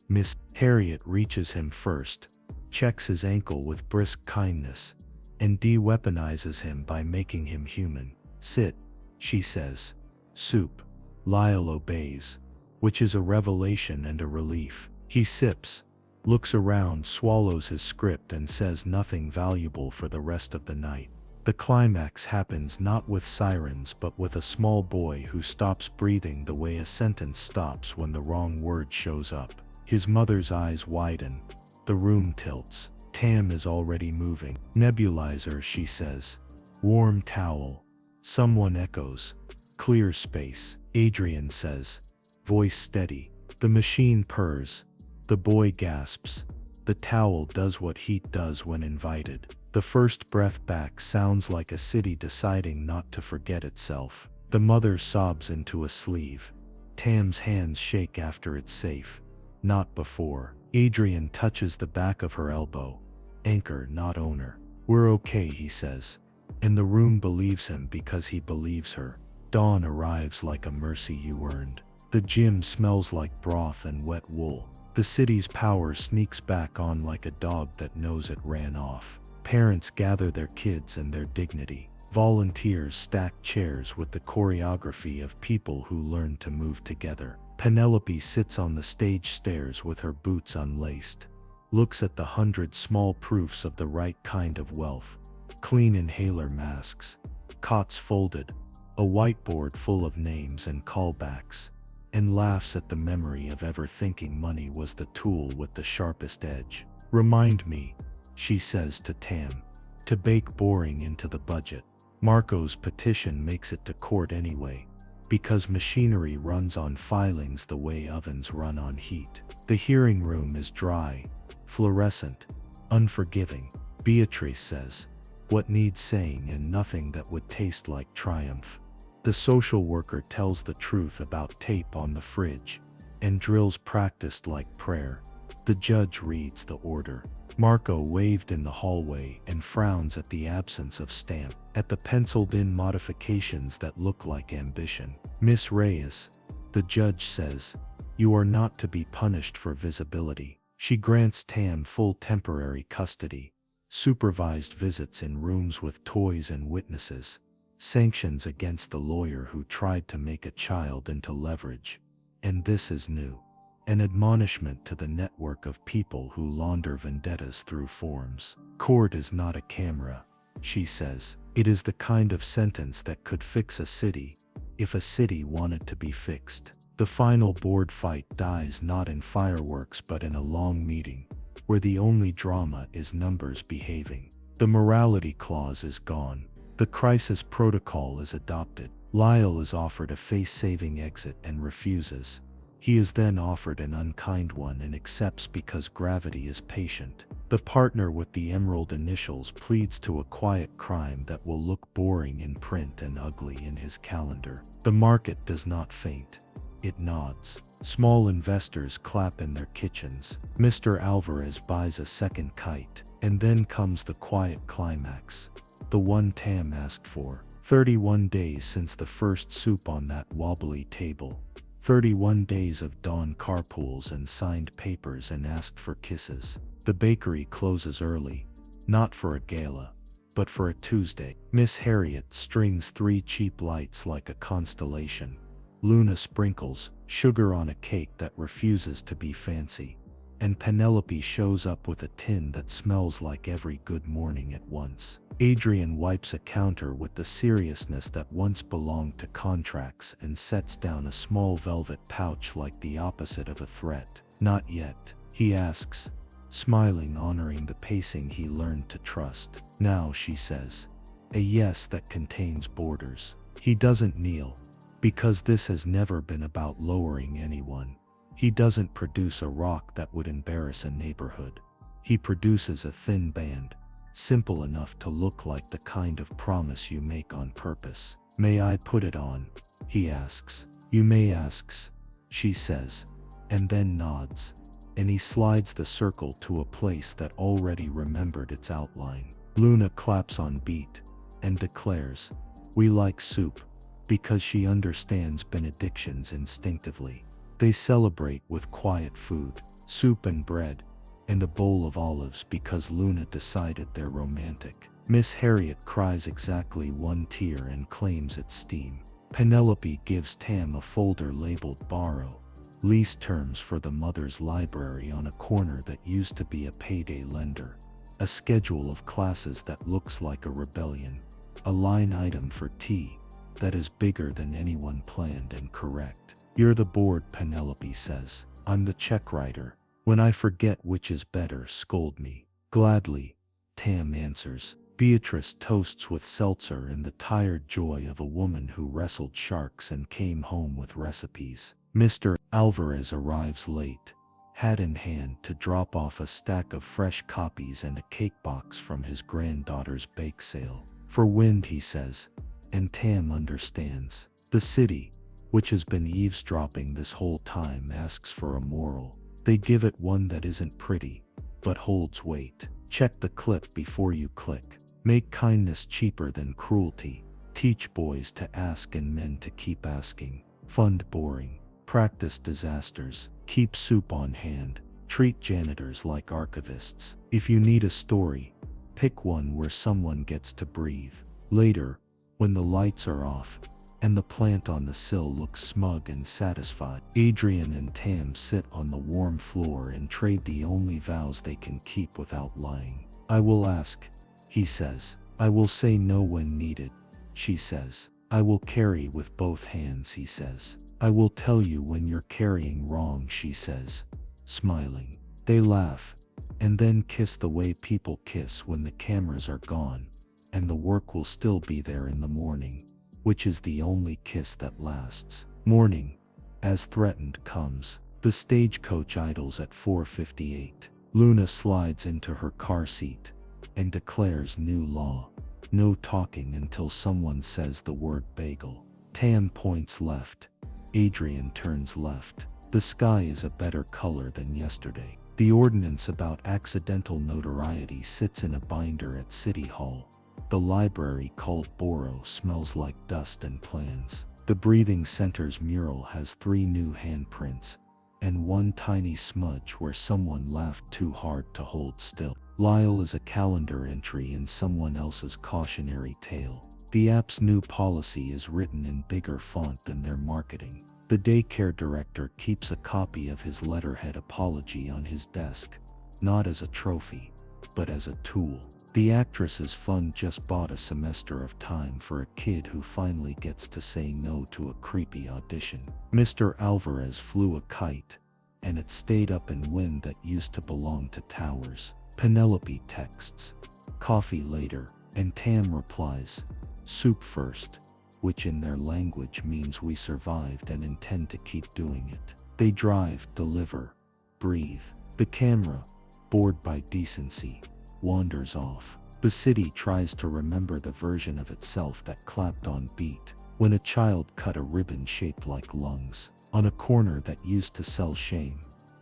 Miss Harriet reaches him first, checks his ankle with brisk kindness, and de-weaponizes him by making him human. "Sit," she says. "Soup." Lyle obeys, which is a revelation and a relief. He sips, looks around, swallows his script, and says nothing valuable for the rest of the night. The climax happens not with sirens but with a small boy who stops breathing the way a sentence stops when the wrong word shows up. His mother's eyes widen. The room tilts. Tam is already moving. "Nebulizer," she says. "Warm towel." Someone echoes. "Clear space," Adrian says, voice steady. The machine purrs. The boy gasps. The towel does what heat does when invited. The first breath back sounds like a city deciding not to forget itself. The mother sobs into a sleeve. Tam's hands shake after it's safe. Not before. Adrian touches the back of her elbow. Anchor, not owner. We're okay, he says. And the room believes him because he believes her. Dawn arrives like a mercy you earned. The gym smells like broth and wet wool. The city's power sneaks back on like a dog that knows it ran off. Parents gather their kids and their dignity. Volunteers stack chairs with the choreography of people who learn to move together. Penelope sits on the stage stairs with her boots unlaced. Looks at the 100 small proofs of the right kind of wealth. Clean inhaler masks. Cots folded. A whiteboard full of names and callbacks. And laughs at the memory of ever thinking money was the tool with the sharpest edge. Remind me, she says to Tam, to bake boring into the budget. Marco's petition makes it to court anyway, because machinery runs on filings the way ovens run on heat. The hearing room is dry, fluorescent, unforgiving. Beatrice says, what needs saying and nothing that would taste like triumph. The social worker tells the truth about tape on the fridge, and drills practiced like prayer. The judge reads the order. Marco waved in the hallway and frowns at the absence of stamp, at the penciled-in modifications that look like ambition. Miss Reyes, the judge says, you are not to be punished for visibility. She grants Tam full temporary custody, supervised visits in rooms with toys and witnesses, sanctions against the lawyer who tried to make a child into leverage. And this is new. An admonishment to the network of people who launder vendettas through forms. Court is not a camera, she says. It is the kind of sentence that could fix a city, if a city wanted to be fixed. The final board fight dies not in fireworks but in a long meeting, where the only drama is numbers behaving. The morality clause is gone. The crisis protocol is adopted. Lyle is offered a face-saving exit and refuses. He is then offered an unkind one and accepts because gravity is patient. The partner with the emerald initials pleads to a quiet crime that will look boring in print and ugly in his calendar. The market does not faint. It nods. Small investors clap in their kitchens. Mr. Alvarez buys a second kite. And then comes the quiet climax. The one Tam asked for. 31 days since the first soup on that wobbly table. 31 days of dawn carpools and signed papers and asked for kisses. The bakery closes early, not for a gala, but for a Tuesday. Miss Harriet strings 3 cheap lights like a constellation. Luna sprinkles sugar on a cake that refuses to be fancy. And Penelope shows up with a tin that smells like every good morning at once. Adrian wipes a counter with the seriousness that once belonged to contracts and sets down a small velvet pouch like the opposite of a threat. Not yet, he asks, smiling, honoring the pacing he learned to trust. Now, she says, a yes that contains borders. He doesn't kneel, because this has never been about lowering anyone. He doesn't produce a rock that would embarrass a neighborhood. He produces a thin band, simple enough to look like the kind of promise you make on purpose. May I put it on? He asks. You may, asks, she says, and then nods. And he slides the circle to a place that already remembered its outline. Luna claps on beat and declares, we like soup, because she understands benedictions instinctively. They celebrate with quiet food, soup and bread, and a bowl of olives because Luna decided they're romantic. Miss Harriet cries exactly 1 tear and claims its steam. Penelope gives Tam a folder labeled borrow, lease terms for the mother's library on a corner that used to be a payday lender, a schedule of classes that looks like a rebellion, a line item for tea that is bigger than anyone planned and correct. You're the board, Penelope says. I'm the check writer. When I forget which is better, scold me. Gladly, Tam answers. Beatrice toasts with seltzer and the tired joy of a woman who wrestled sharks and came home with recipes. Mr. Alvarez arrives late, hat in hand, to drop off a stack of fresh copies and a cake box from his granddaughter's bake sale. For wind, he says, and Tam understands. The city, which has been eavesdropping this whole time, asks for a moral. They give it one that isn't pretty, but holds weight. Check the clip before you click. Make kindness cheaper than cruelty. Teach boys to ask and men to keep asking. Fund boring. Practice disasters. Keep soup on hand. Treat janitors like archivists. If you need a story, pick one where someone gets to breathe. Later, when the lights are off, and the plant on the sill looks smug and satisfied, Adrian and Tam sit on the warm floor and trade the only vows they can keep without lying. I will ask, he says. I will say no when needed, she says. I will carry with both hands, he says. I will tell you when you're carrying wrong, she says, smiling. They laugh, and then kiss the way people kiss when the cameras are gone, and the work will still be there in the morning, which is the only kiss that lasts. Morning, as threatened, comes. The stagecoach idles at 4:58. Luna slides into her car seat and declares new law. No talking until someone says the word bagel. Tam points left. Adrian turns left. The sky is a better color than yesterday. The ordinance about accidental notoriety sits in a binder at City Hall. The library called Borough smells like dust and plans. The Breathing Center's mural has 3 new handprints, and one tiny smudge where someone laughed too hard to hold still. Lyle is a calendar entry in someone else's cautionary tale. The app's new policy is written in bigger font than their marketing. The daycare director keeps a copy of his letterhead apology on his desk, not as a trophy, but as a tool. The actress's fund just bought a semester of time for a kid who finally gets to say no to a creepy audition. Mr. Alvarez flew a kite, and it stayed up in wind that used to belong to towers. Penelope texts, "Coffee later," and Tam replies, "Soup first," which in their language means we survived and intend to keep doing it. They drive, deliver, breathe. The camera, bored by decency, wanders off. The city tries to remember the version of itself that clapped on beat when a child cut a ribbon shaped like lungs. On a corner that used to sell shame,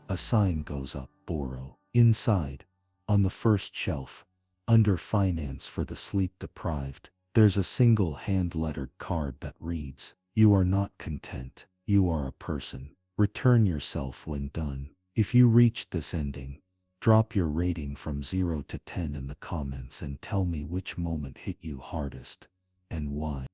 a sign goes up, Borough. Inside, on the first shelf, under finance for the sleep-deprived, there's a single hand-lettered card that reads, "You are not content. You are a person. Return yourself when done." If you reached this ending, drop your rating from 0 to 10 in the comments and tell me which moment hit you hardest and why.